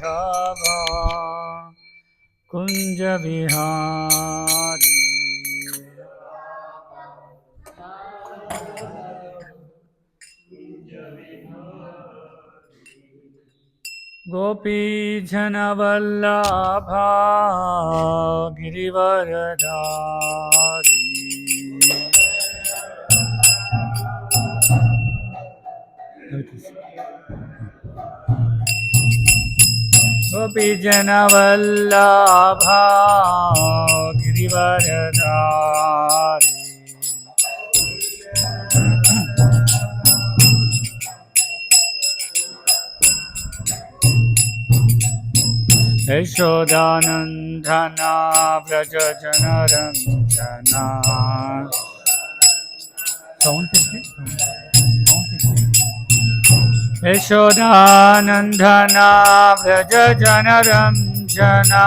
Madhava Kunja Vihari Gopi Janavallabha Girivaradari Gopi Janavallabha Girivaradari Yashodanandana Vraja Janaranjana Yashodanandana Vraja Janaranjana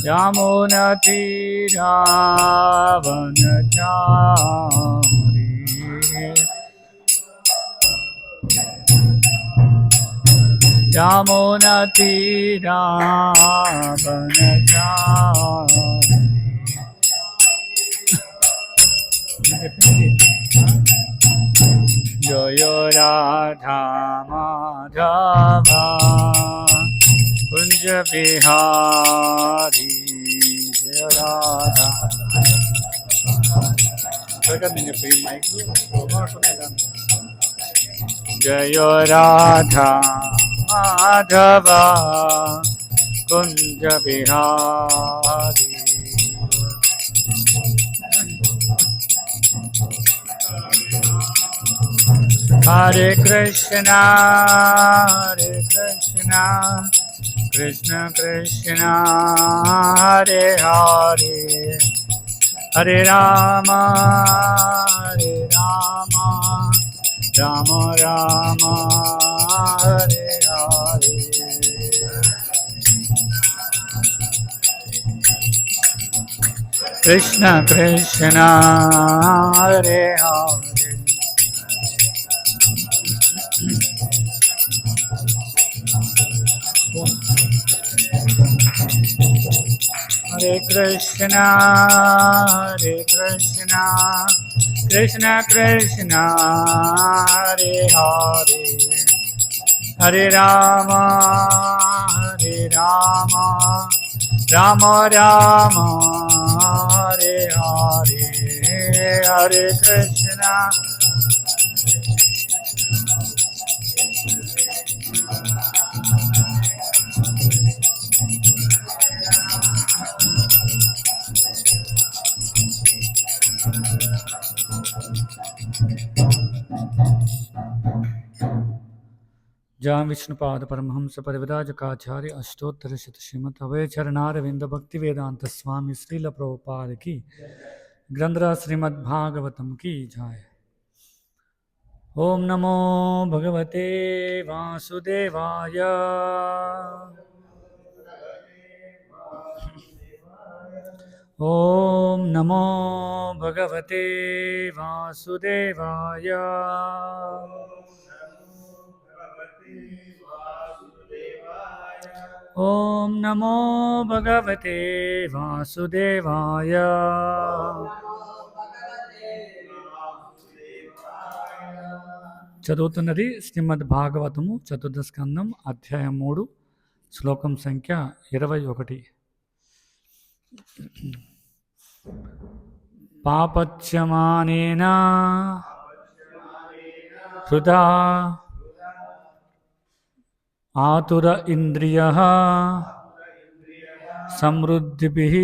Yamunatiravanachari Yamunatiravanachari Jaya Radha Madhava Kunja Bihari Jaya Radha Jaya Radha Madhava Kunja Bihari Hare Krishna Krishna Krishna Hare Hare Hare Rama Rama Rama Hare Hare Krishna Krishna Hare Hare Hare Krishna Krishna Krishna Hare Hare Hare Rama Rama Rama Hare Hare Hare Krishna Jam Vishnupada Paramhamsa Parivadajakaacharya Ashtottara Shata Srimad Abhay Charanaravinda Bhakti Vedanta Swami Srila Prabhupada Ki Grandhara Srimad Bhagavatam Ki Jai Om Namo Bhagavate Vasudevaya Om Namo Bhagavate Vasudevaya Om Namo Bhagavate Vasudevaya చదువుతున్నది శ్రీమద్ భాగవతము చతుర్దశకందం అధ్యాయం 3 శ్లోకం సంఖ్య 21 పాపచ్యమానేన హృదా ఆతుర ఇంద్రియః సమృద్ధిభిః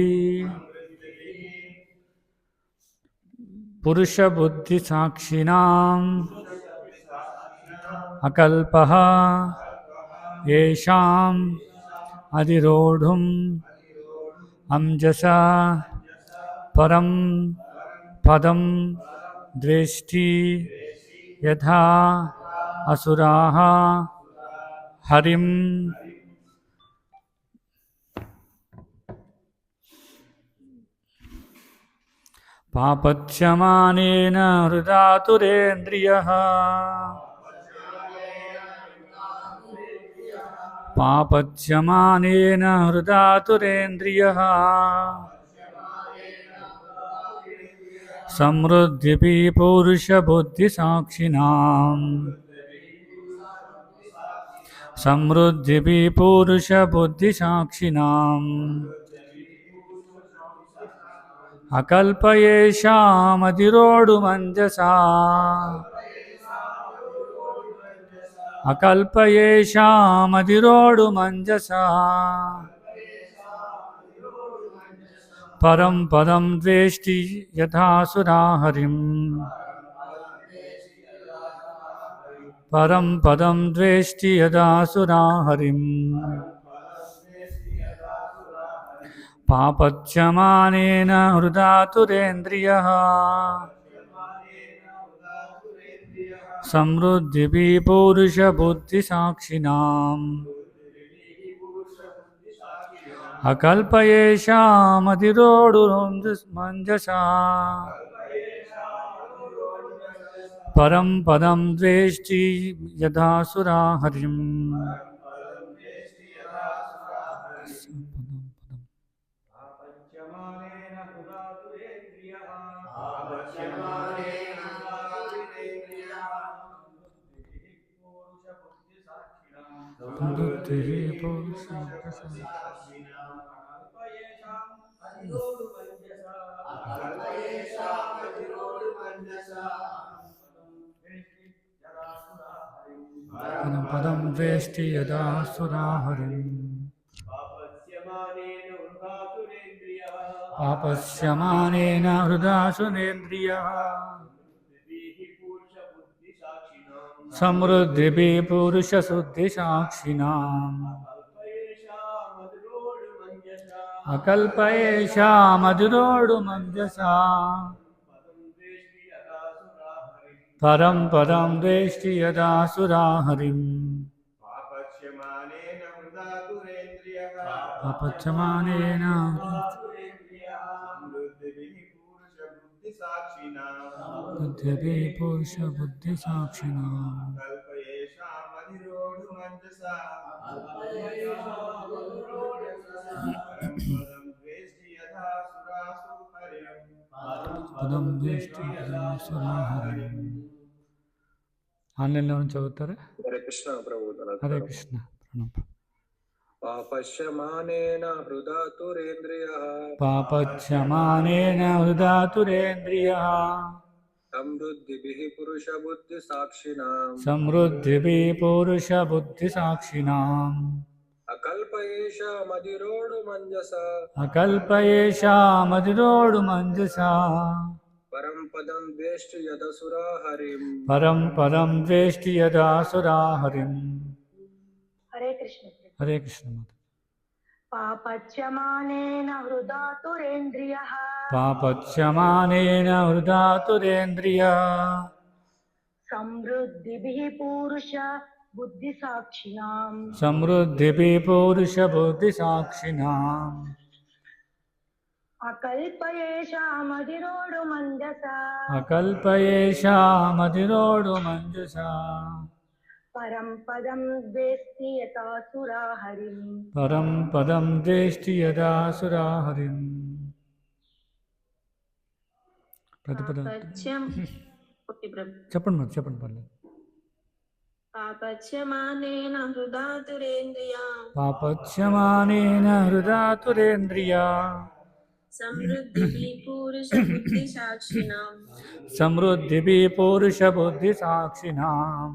పురుషబుద్ధి సాక్షిణాం అకల్పః యేషాం అధిరోఢుం అంజసా పరం పదం ద్వేష్టి యథా అసురాః హరిం పాపచ్యమానేన హృదాతురేంద్రియః పాపచ్యమానేన హృదాతురేంద్రియః సమృద్ధిపి పౌరుషబుద్ధిసాక్షిణాం సమృద్ధిపి పౌరుషబుద్ధిసాక్షిణాం అకల్పయేషామధిరోడు మంజసా అకల్పయేషామధిరోడు మంజసా పరం పదం ద్వేష్టి యథాసురా హరిం పరం పదం ద్వేష్టి యథాసురా హరిం పాపచ్యమానేన హృదాతురేంద్రియః సమృద్ధిపి పౌరుషబుద్ధిసాక్షిణాం అకల్పయేషామధిరోడు మంజసా పరం పదం ద్వేష్టి యథాసురా హరిం పదం ద్వేష్టి యథాసురా హరిం పాపస్యమానేన హృదాసురేంద్రియః సమృద్ధిపి పురుషశుద్ధిసాక్షిణాం అకల్పయేషామధిరోడు మంజసా పరం పదం ద్వేష్టి యథాసురా హరిం పాపచ్యమానేన బుద్ధిపి పురుషబుద్ధిసాక్షిణాం పదం ద్వేష్టి యథాసురా హరిం. ఆన్లైన్లో నుంచి చదువుతారా? హరే కృష్ణ ప్రభు. హరే కృష్ణ. ప్రణామం. పాపశ్యమానేన హృదాతురేంద్రియః పాపచ్యమానేన హృదాతురేంద్రియః సమృద్ధిభిః పురుషబుద్ధిసాక్షిణాం సమృద్ధిపి పౌరుషబుద్ధిసాక్షిణాం అకల్పయేషామధిరోడు మంజసా అకల్పయేషామధిరోడు మంజసా పరం పదం ద్వేష్టి యదసురా హరిం పరం పదం ద్వేష్టి యదాసురా హరిం. హరే కృష్ణ. హరే కృష్ణ. పాపచ్యమానేన హృదాతురేంద్రియః పాపచ్యమానేన హృదాతురేంద్రియః సమృద్ధిభిః పురుష బుద్ధిసాక్షిణాం సమృద్ధిపి పౌరుషబుద్ధిసాక్షిణాం అకల్పయేషామధిరోడు మంజసా అకల్పయేషామధిరోడు మంజసా పరం పదం ద్వేష్టి యథాసురా హరిం పరం పదం ద్వేష్టి యదాసురా హరిం. ప్రతిపద చెప్పండి మరి, చెప్పండి పర్లేదు. పాపచ్యమానేన హృదాతురేంద్రియా పాపచ్యమానేన హృదాతురేంద్రియా సమృద్ధిభిః పురుష బుద్ధిసాక్షిణాం సమృద్ధిపి పౌరుషబుద్ధిసాక్షిణాం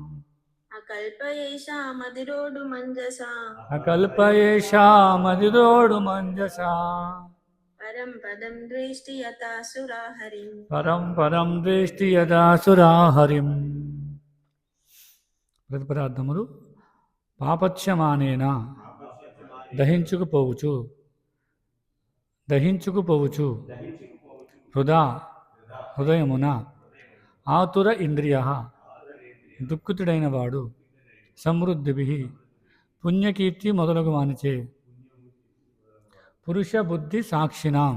అకల్పయేషామధిరోడు మంజసా అకల్పయేషామధిరోడు మంజసా పరం పదం ద్వేష్టి యథాసురా హరిం పరం పరం ద్వేష్టి యదాసురా హరిం. ప్రతిపదార్థములు పాపచ్యమానేన దహించుకుపోవచ్చు దహించుకుపోవచ్చు హృదయమున ఆతుర ఇంద్రియ దుఃఖితుడైన వాడు సమృద్ధిభి పుణ్యకీర్తి మొదలగు వానిచే పురుష బుద్ధి సాక్షిణాం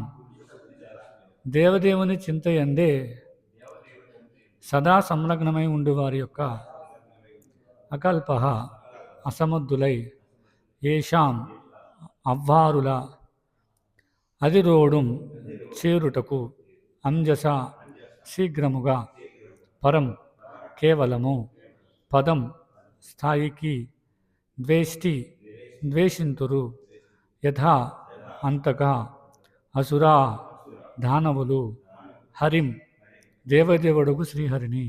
దేవదేవుని చింతయందే సదా సంలగ్నమై ఉండి వారి యొక్క అకల్ప అసమర్థులై ఏషాం అవ్వారుల అదిరోడుం చేరుటకు అంజస శీఘ్రముగా పరం కేవలము పదం స్థాయికి ద్వేషింతురు యథా అంతగా అసురా దానవులు హరిం దేవదేవుడుకు శ్రీహరిని.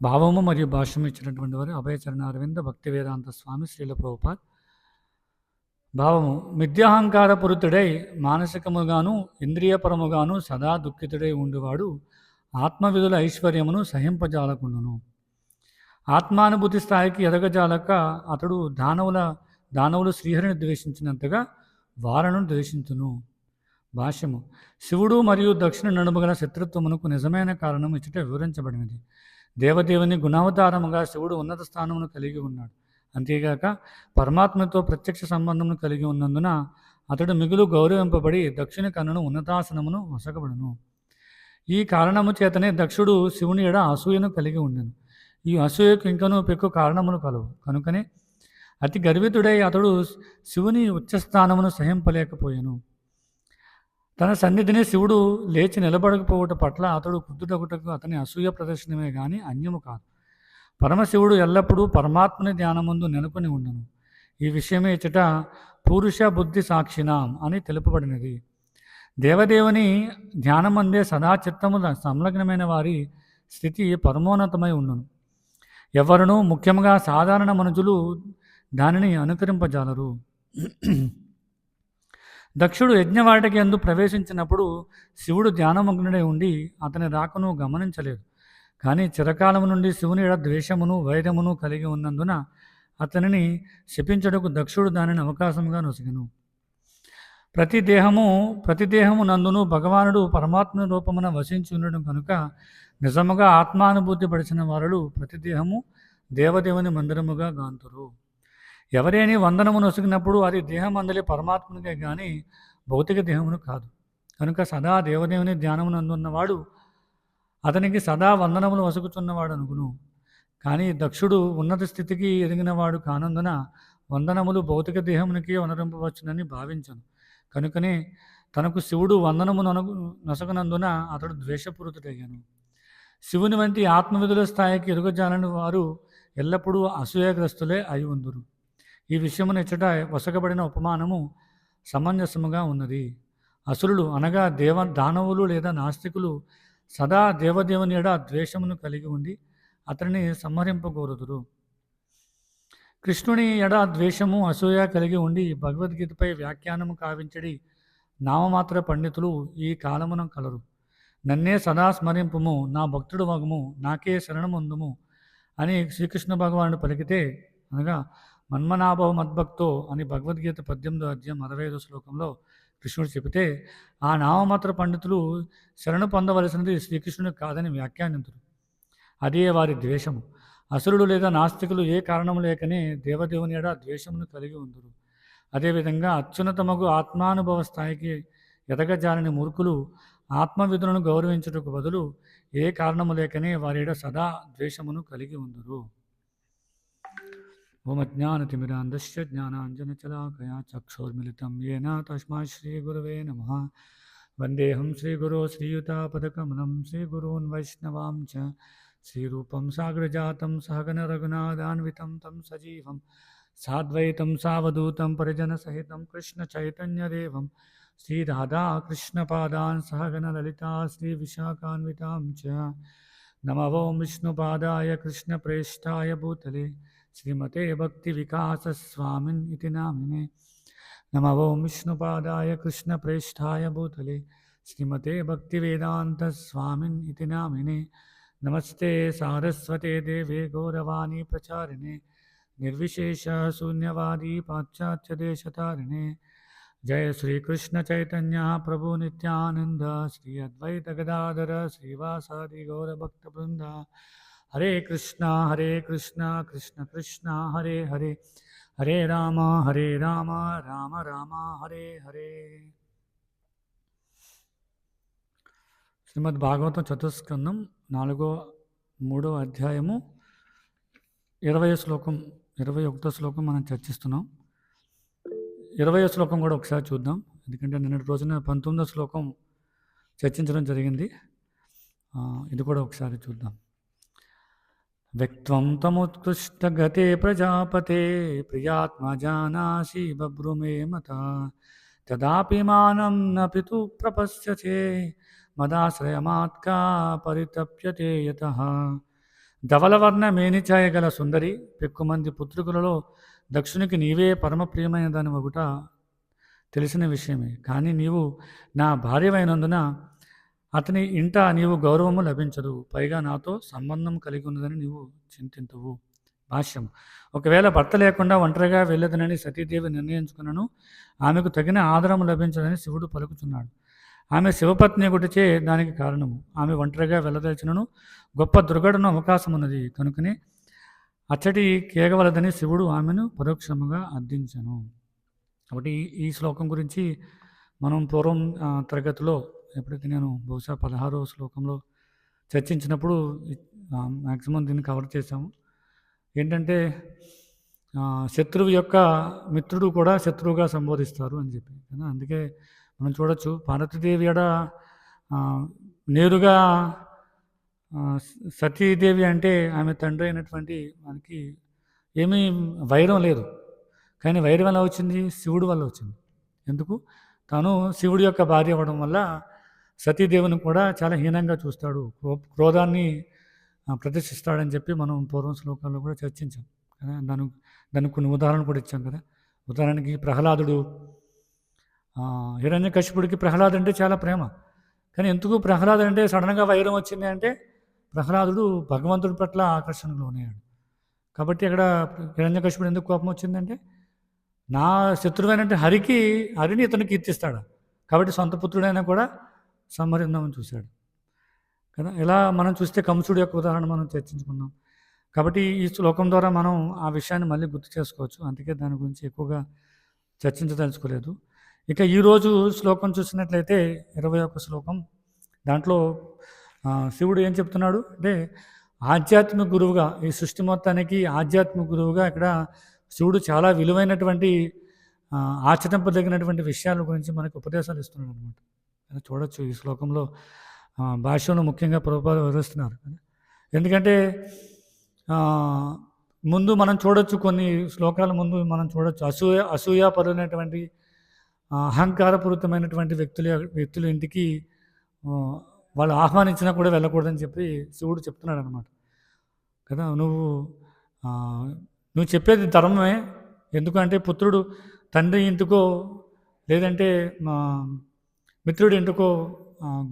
భావము మరియు భాష్యం ఇచ్చినటువంటి వారు అభయచరణ అరవింద భక్తి వేదాంత స్వామి శ్రీల ప్రభుపాద్. భావము: మిథ్యాహంకార పురుతుడై మానసికముగాను ఇంద్రియపరముగాను సదా దుఃఖితుడై ఉండువాడు ఆత్మవిధుల ఐశ్వర్యమును సహింపజాలకుండును. ఆత్మానుభూతి స్థాయికి ఎదగజాలక అతడు దానవులు శ్రీహరిని ద్వేషించినంతగా వారను ద్వేషించును. భాష్యము: శివుడు మరియు దక్షిణ నడుమగల శత్రుత్వమునకు నిజమైన కారణం ఇచ్చట వివరించబడినది. దేవదేవుని గుణావతారముగా శివుడు ఉన్నత స్థానమును కలిగి ఉన్నాడు. అంతేగాక పరమాత్మతో ప్రత్యక్ష సంబంధమును కలిగి ఉన్నందున అతడు మిగులు గౌరవింపబడి దక్షిణ కన్నును ఉన్నతాసనమును వసగబడును. ఈ కారణము చేతనే దక్షుడు శివుని ఎడ అసూయను కలిగి ఉండెను. ఈ అసూయకు ఇంకనూ పెక్కు కారణములు కలవు. కనుకనే అతి గర్వితుడై అతడు శివుని ఉచ్చస్థానమును సహింపలేకపోయెను. తన సన్నిధిని శివుడు లేచి నిలబడకపోవట పట్ల అతడు కుద్దుటగుటకు అతని అసూయ ప్రదర్శనమే గాని అన్యము కాదు. పరమశివుడు ఎల్లప్పుడూ పరమాత్మని ధ్యానముందు నెలకొని ఉండను. ఈ విషయమే ఇచ్చట పురుష బుద్ధి సాక్షినాం అని తెలుపబడినది. దేవదేవుని ధ్యానమందే సదా చిత్తముల సంలగ్నమైన వారి స్థితి పరమోన్నతమై ఉండును. ఎవరునూ, ముఖ్యంగా సాధారణ మనుషులు దానిని అనుకరింపజాలరు. దక్షుడు యజ్ఞవాటికి యందు ప్రవేశించినప్పుడు శివుడు ధ్యానమగ్నుడై ఉండి అతని రాకను గమనించలేదు. కానీ చిరకాలము నుండి శివుని ఎడ ద్వేషమును వైరమును కలిగి ఉన్నందున అతనిని శపించుటకు దక్షుడు దానిని అవకాశముగా నొసగెను. ప్రతి దేహము నందును భగవానుడు పరమాత్మ రూపమున వసించి ఉండడం కనుక నిజముగా ఆత్మానుభూతి పడిచిన వారు ప్రతి దేహము దేవదేవుని మందిరముగా గాంతురు. ఎవరైనా వందనము నొసిగినప్పుడు అది దేహమందలి పరమాత్మనికే కానీ భౌతిక దేహమును కాదు. కనుక సదా దేవదేవుని ధ్యానమునందున్నవాడు అతనికి సదా వందనములు వసుకుతున్నవాడు అనుకును. కానీ దక్షుడు ఉన్నత స్థితికి ఎదిగినవాడు కానందున వందనములు భౌతిక దేహమునికి వనరింపవచ్చునని భావించను. కనుకనే తనకు శివుడు వందనము నొసగనందున అతడు ద్వేషపూరితుడయ్యాను. శివుని వంటి ఆత్మవిధుల స్థాయికి ఎరుగజాలని వారు ఎల్లప్పుడూ అసూయాగ్రస్తులే అయి ఉందురు. ఈ విషయమున ఇచ్చట వసగబడిన ఉపమానము సమంజసముగా ఉన్నది. అసురులు అనగా దానవులు లేదా నాస్తికులు సదా దేవదేవుని ఎడ ద్వేషమును కలిగి ఉండి అతనిని సంహరింపగోరుదురు. కృష్ణుని ఎడ ద్వేషము అసూయ కలిగి ఉండి భగవద్గీతపై వ్యాఖ్యానము కావించడి నామమాత్ర పండితులు ఈ కాలమున కలరు. నన్నే సదా స్మరింపుము, నా భక్తుడు వగుము, నాకే శరణముందుము అని శ్రీకృష్ణ భగవానుడు పలికితే, అనగా మన్మనాభవ మద్భక్తో అని భగవద్గీత 18వ అధ్యాయం 65వ శ్లోకంలో కృష్ణుడు చెబితే, ఆ నామమాత్ర పండితులు శరణు పొందవలసినది శ్రీకృష్ణుడు కాదని వ్యాఖ్యానింతురు. అదే వారి ద్వేషము. అసురులు లేదా నాస్తికులు ఏ కారణము లేకనే దేవదేవుని ఎడ ద్వేషమును కలిగి ఉందురు. అదేవిధంగా అత్యున్నతమగు ఆత్మానుభవ స్థాయికి ఎదగజాలని మూర్ఖులు ఆత్మవిధులను గౌరవించుటకు బదులు ఏ కారణము లేకనే వారిడ సదా ద్వేషమును కలిగి ఉందురు. ఓం అజ్ఞానతిమిరాంధస్య జ్ఞానాంజనశలాకయా చక్షుర్మిలితం యేన తస్మై శ్రీగురవే నమః. వందేహం శ్రీగురో శ్రీయుతాపదకమలం శ్రీగురూన్ వైష్ణవాం చ శ్రీరూపం సాగ్రజాతం సహగణ రఘునాథాన్వితం తం సజీవం సాద్వైతం సావధూతం పరిజనసహితం కృష్ణచైతన్యదేవం శ్రీరాధాకృష్ణపాదాన్ సహగణ లలితా శ్రీవిశాఖాన్వితాం చ. నమో ఓం విష్ణుపాదాయ కృష్ణప్రేష్ఠాయ భూతలే శ్రీమతే భక్తివికాసస్వామిన్ ఇతి నామినే. నమో ఓం విష్ణుపాదాయ కృష్ణప్రేష్ఠాయ భూతలే శ్రీమతే భక్తివేదాంతస్వామిన్ ఇతి నామినే. నమస్తే సారస్వతే దేవే గౌరవాణి ప్రచారిణే నిర్విశేష శూన్యవాది పాశ్చాత్యదేశతారిణే. జయ శ్రీకృష్ణ చైతన్య ప్రభు నిత్యానంద శ్రీ అద్వైత గదాధర శ్రీవాసాది గౌరభక్తబృంద. హరే కృష్ణ కృష్ణ కృష్ణ హరే హరే, హరే రామ రామ రామ హరే హరే. శ్రీమద్ భాగవతం చతుస్కందం 3వ అధ్యాయము 20వ శ్లోకం 21వ శ్లోకం మనం చర్చిస్తున్నాం. 20వ శ్లోకం కూడా ఒకసారి చూద్దాం, ఎందుకంటే నిన్నటి రోజున 19వ శ్లోకం చర్చించడం జరిగింది. ఇది కూడా ఒకసారి చూద్దాం. వ్యక్త్వం తముత్కృష్టగతే ప్రజాపతే ప్రియాత్మజానాసి బభ్రుమే మత తదాపి మానం న పితు ప్రపశ్యతే మదాశ్రయమాత్కా పరితప్యతే యతః. ధవలవర్ణ మేనిఛాయ గల సుందరి, పెక్కుమంది పుత్రికలలో దక్షునికి నీవే పరమ ప్రియమైనదని ఒకట తెలిసిన విషయమే. కానీ నీవు నా భార్యమైనందున అతని ఇంట నీవు గౌరవము లభించదు, పైగా నాతో సంబంధం కలిగి ఉన్నదని నీవు చింతింతువు. భాష్యం. ఒకవేళ భర్త లేకుండా ఒంటరిగా వెళ్ళదనని సతీదేవి నిర్ణయించుకున్నను ఆమెకు తగిన ఆదరము లభించదని శివుడు పలుకుచున్నాడు. ఆమె శివపత్ని ఒకటిచే దానికి కారణము. ఆమె ఒంటరిగా వెళ్ళదలిచినను గొప్ప దుర్ఘటన అవకాశం ఉన్నది కనుకనే అచ్చటి కేగవలదని శివుడు ఆమెను పరోక్షముగా అర్థించను. కాబట్టి ఈ శ్లోకం గురించి మనం పూర్వం తరగతిలో ఎప్పుడైతే నేను బహుశా 16వ శ్లోకంలో చర్చించినప్పుడు మ్యాక్సిమం దీన్ని కవర్ చేశాము. ఏంటంటే శత్రువు యొక్క మిత్రుడు కూడా శత్రువుగా సంబోధిస్తారు అని చెప్పి కదా. అందుకే మనం చూడొచ్చు, పార్వతీదేవి ఎడ నేరుగా సతీదేవి అంటే ఆమె తండ్రి అయినటువంటి మనకి ఏమీ వైరం లేదు, కానీ వైరం ఎలా వచ్చింది? శివుడు వల్ల వచ్చింది. ఎందుకు? తాను శివుడి యొక్క భార్య అవ్వడం వల్ల సతీదేవిని కూడా చాలా హీనంగా చూస్తాడు, క్రోధాన్ని ప్రదర్శిస్తాడని చెప్పి మనం పూర్వం శ్లోకాల్లో కూడా చర్చించాం కదా. దానికి కొన్ని ఉదాహరణలు కూడా ఇచ్చాం కదా. ఉదాహరణకి ప్రహ్లాదుడు, హిరణ్యకశిపుడికి ప్రహ్లాదు అంటే చాలా ప్రేమ, కానీ ఎందుకు ప్రహ్లాదు అంటే సడన్గా వైరం వచ్చింది అంటే ప్రహ్లాదుడు భగవంతుడి పట్ల ఆకర్షణకు లోనయ్యాడు. కాబట్టి అక్కడ హిరణ్యకశిపుడు ఎందుకు కోపం వచ్చిందంటే నా శత్రువైనంటే హరిని ఇతను కీర్తిస్తాడు, కాబట్టి సొంత పుత్రుడైనా కూడా సంహరిందామని చూశాడు కదా. ఇలా మనం చూస్తే కంసుడు యొక్క ఉదాహరణ మనం చర్చించుకున్నాం. కాబట్టి ఈ శ్లోకం ద్వారా మనం ఆ విషయాన్ని మళ్ళీ గుర్తు చేసుకోవచ్చు, అందుకే దాని గురించి ఎక్కువగా చర్చించదలుచుకోలేదు. ఇక ఈరోజు శ్లోకం చూసినట్లయితే 21వ శ్లోకం, దాంట్లో శివుడు ఏం చెప్తున్నాడు అంటే ఆధ్యాత్మిక గురువుగా, ఈ సృష్టి మొత్తానికి ఆధ్యాత్మిక గురువుగా ఇక్కడ శివుడు చాలా విలువైనటువంటి ఆచరింపదగినటువంటి విషయాల గురించి మనకు ఉపదేశాలు ఇస్తున్నాడు అనమాట. చూడొచ్చు ఈ శ్లోకంలో భాష్యంలో ముఖ్యంగా ప్రభుపాద వివరిస్తున్నారు. ఎందుకంటే ముందు మనం చూడొచ్చు, కొన్ని శ్లోకాల ముందు మనం చూడొచ్చు అసూయాపరులైనటువంటి అహంకారపూరితమైనటువంటి వ్యక్తుల ఇంటికి వాళ్ళు ఆహ్వానించినా కూడా వెళ్ళకూడదని చెప్పి శివుడు చెప్తున్నాడు అనమాట కదా. నువ్వు చెప్పేది ధర్మమే, ఎందుకంటే పుత్రుడు తండ్రి ఇంటికో లేదంటే మిత్రుడి ఇంటికో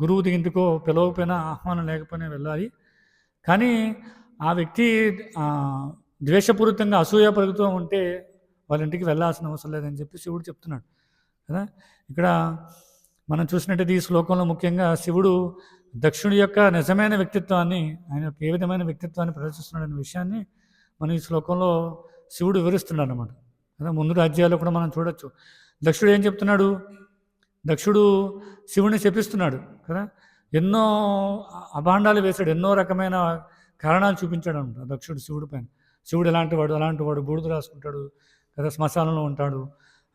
గురువుది ఇంటికో పిలవకపోయినా ఆహ్వానం లేకపోయినా వెళ్ళాలి, కానీ ఆ వ్యక్తి ద్వేషపూరితంగా అసూయపరుగుతూ ఉంటే వాళ్ళ ఇంటికి వెళ్ళాల్సిన అవసరం లేదని చెప్పి శివుడు చెప్తున్నాడు కదా. ఇక్కడ మనం చూసినట్టయితే ఈ శ్లోకంలో ముఖ్యంగా శివుడు దక్షుడి యొక్క నిజమైన వ్యక్తిత్వాన్ని, ఆయన యొక్క ఏ విధమైన వ్యక్తిత్వాన్ని ప్రదర్శిస్తున్నాడనే విషయాన్ని మనం ఈ శ్లోకంలో శివుడు వివరిస్తున్నాడు అన్నమాట కదా. ముందు రాజ్యాల్లో కూడా మనం చూడొచ్చు, దక్షుడు ఏం చెప్తున్నాడు? దక్షుడు శివుడిని శపిస్తున్నాడు కదా. ఎన్నో అభాండాలు వేశాడు, ఎన్నో రకమైన కారణాలు చూపించాడు అనమాట దక్షుడు శివుడి పైన. శివుడు అలాంటి వాడు బూడిద రాసుకుంటాడు కదా, శ్మశానంలో ఉంటాడు,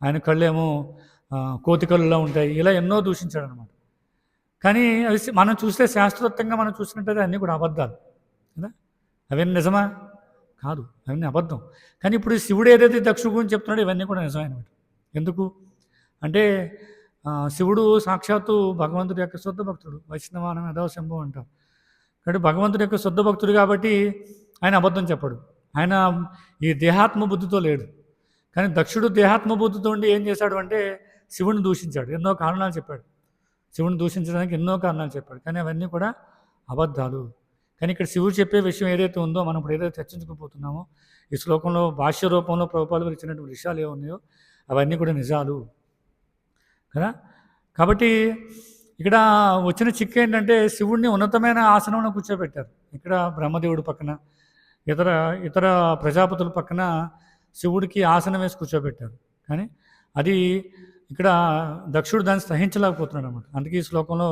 ఆయన కళ్ళేమో కోతి కళ్ళులా ఉంటాయి, ఇలా ఎన్నో దూషించాడు అనమాట. కానీ అవి మనం చూస్తే శాస్త్రోక్తంగా మనం చూసినట్టయితే అన్నీ కూడా అబద్ధాలు కదా. అవన్నీ నిజమా? కాదు, అవన్నీ అబద్ధం. కానీ ఇప్పుడు శివుడు ఏదైతే దక్షుడు గురించి చెప్తున్నాడో ఇవన్నీ కూడా నిజమైనమాట. ఎందుకు అంటే శివుడు సాక్షాత్తు భగవంతుడి యొక్క శుద్ధ భక్తుడు, వైష్ణవానం యథాశంభవం అంటారు. కాబట్టి భగవంతుడి యొక్క శుద్ధ భక్తుడు కాబట్టి ఆయన అబద్ధం చెప్పడు. ఆయన ఈ దేహాత్మ బుద్ధితో లేడు. కానీ దక్షుడు దేహాత్మ బుద్ధితో ఉండి ఏం చేశాడు అంటే శివుని దూషించాడు, ఎన్నో కారణాలు చెప్పాడు. శివుని దూషించడానికి ఎన్నో కారణాలు చెప్పాడు, కానీ అవన్నీ కూడా అబద్ధాలు. కానీ ఇక్కడ శివుడు చెప్పే విషయం ఏదైతే ఉందో, మనం ఇప్పుడు ఏదైతే చర్చించుకోబోతున్నామో ఈ శ్లోకంలో భాష్య రూపంలో ప్రభుపాదులు ఇచ్చినటువంటి విషయాలు ఏమున్నాయో అవన్నీ కూడా నిజాలు కదా. కాబట్టి ఇక్కడ వచ్చిన చిక్కు ఏంటంటే శివుడిని ఉన్నతమైన ఆసనంలో కూర్చోబెట్టారు. ఇక్కడ బ్రహ్మదేవుడి పక్కన, ఇతర ప్రజాపతుల పక్కన శివుడికి ఆసనం వేసి కూర్చోబెట్టారు. కానీ అది ఇక్కడ దక్షుడు దాన్ని సహించలేకపోతున్నాడు అనమాట. అందుకే ఈ శ్లోకంలో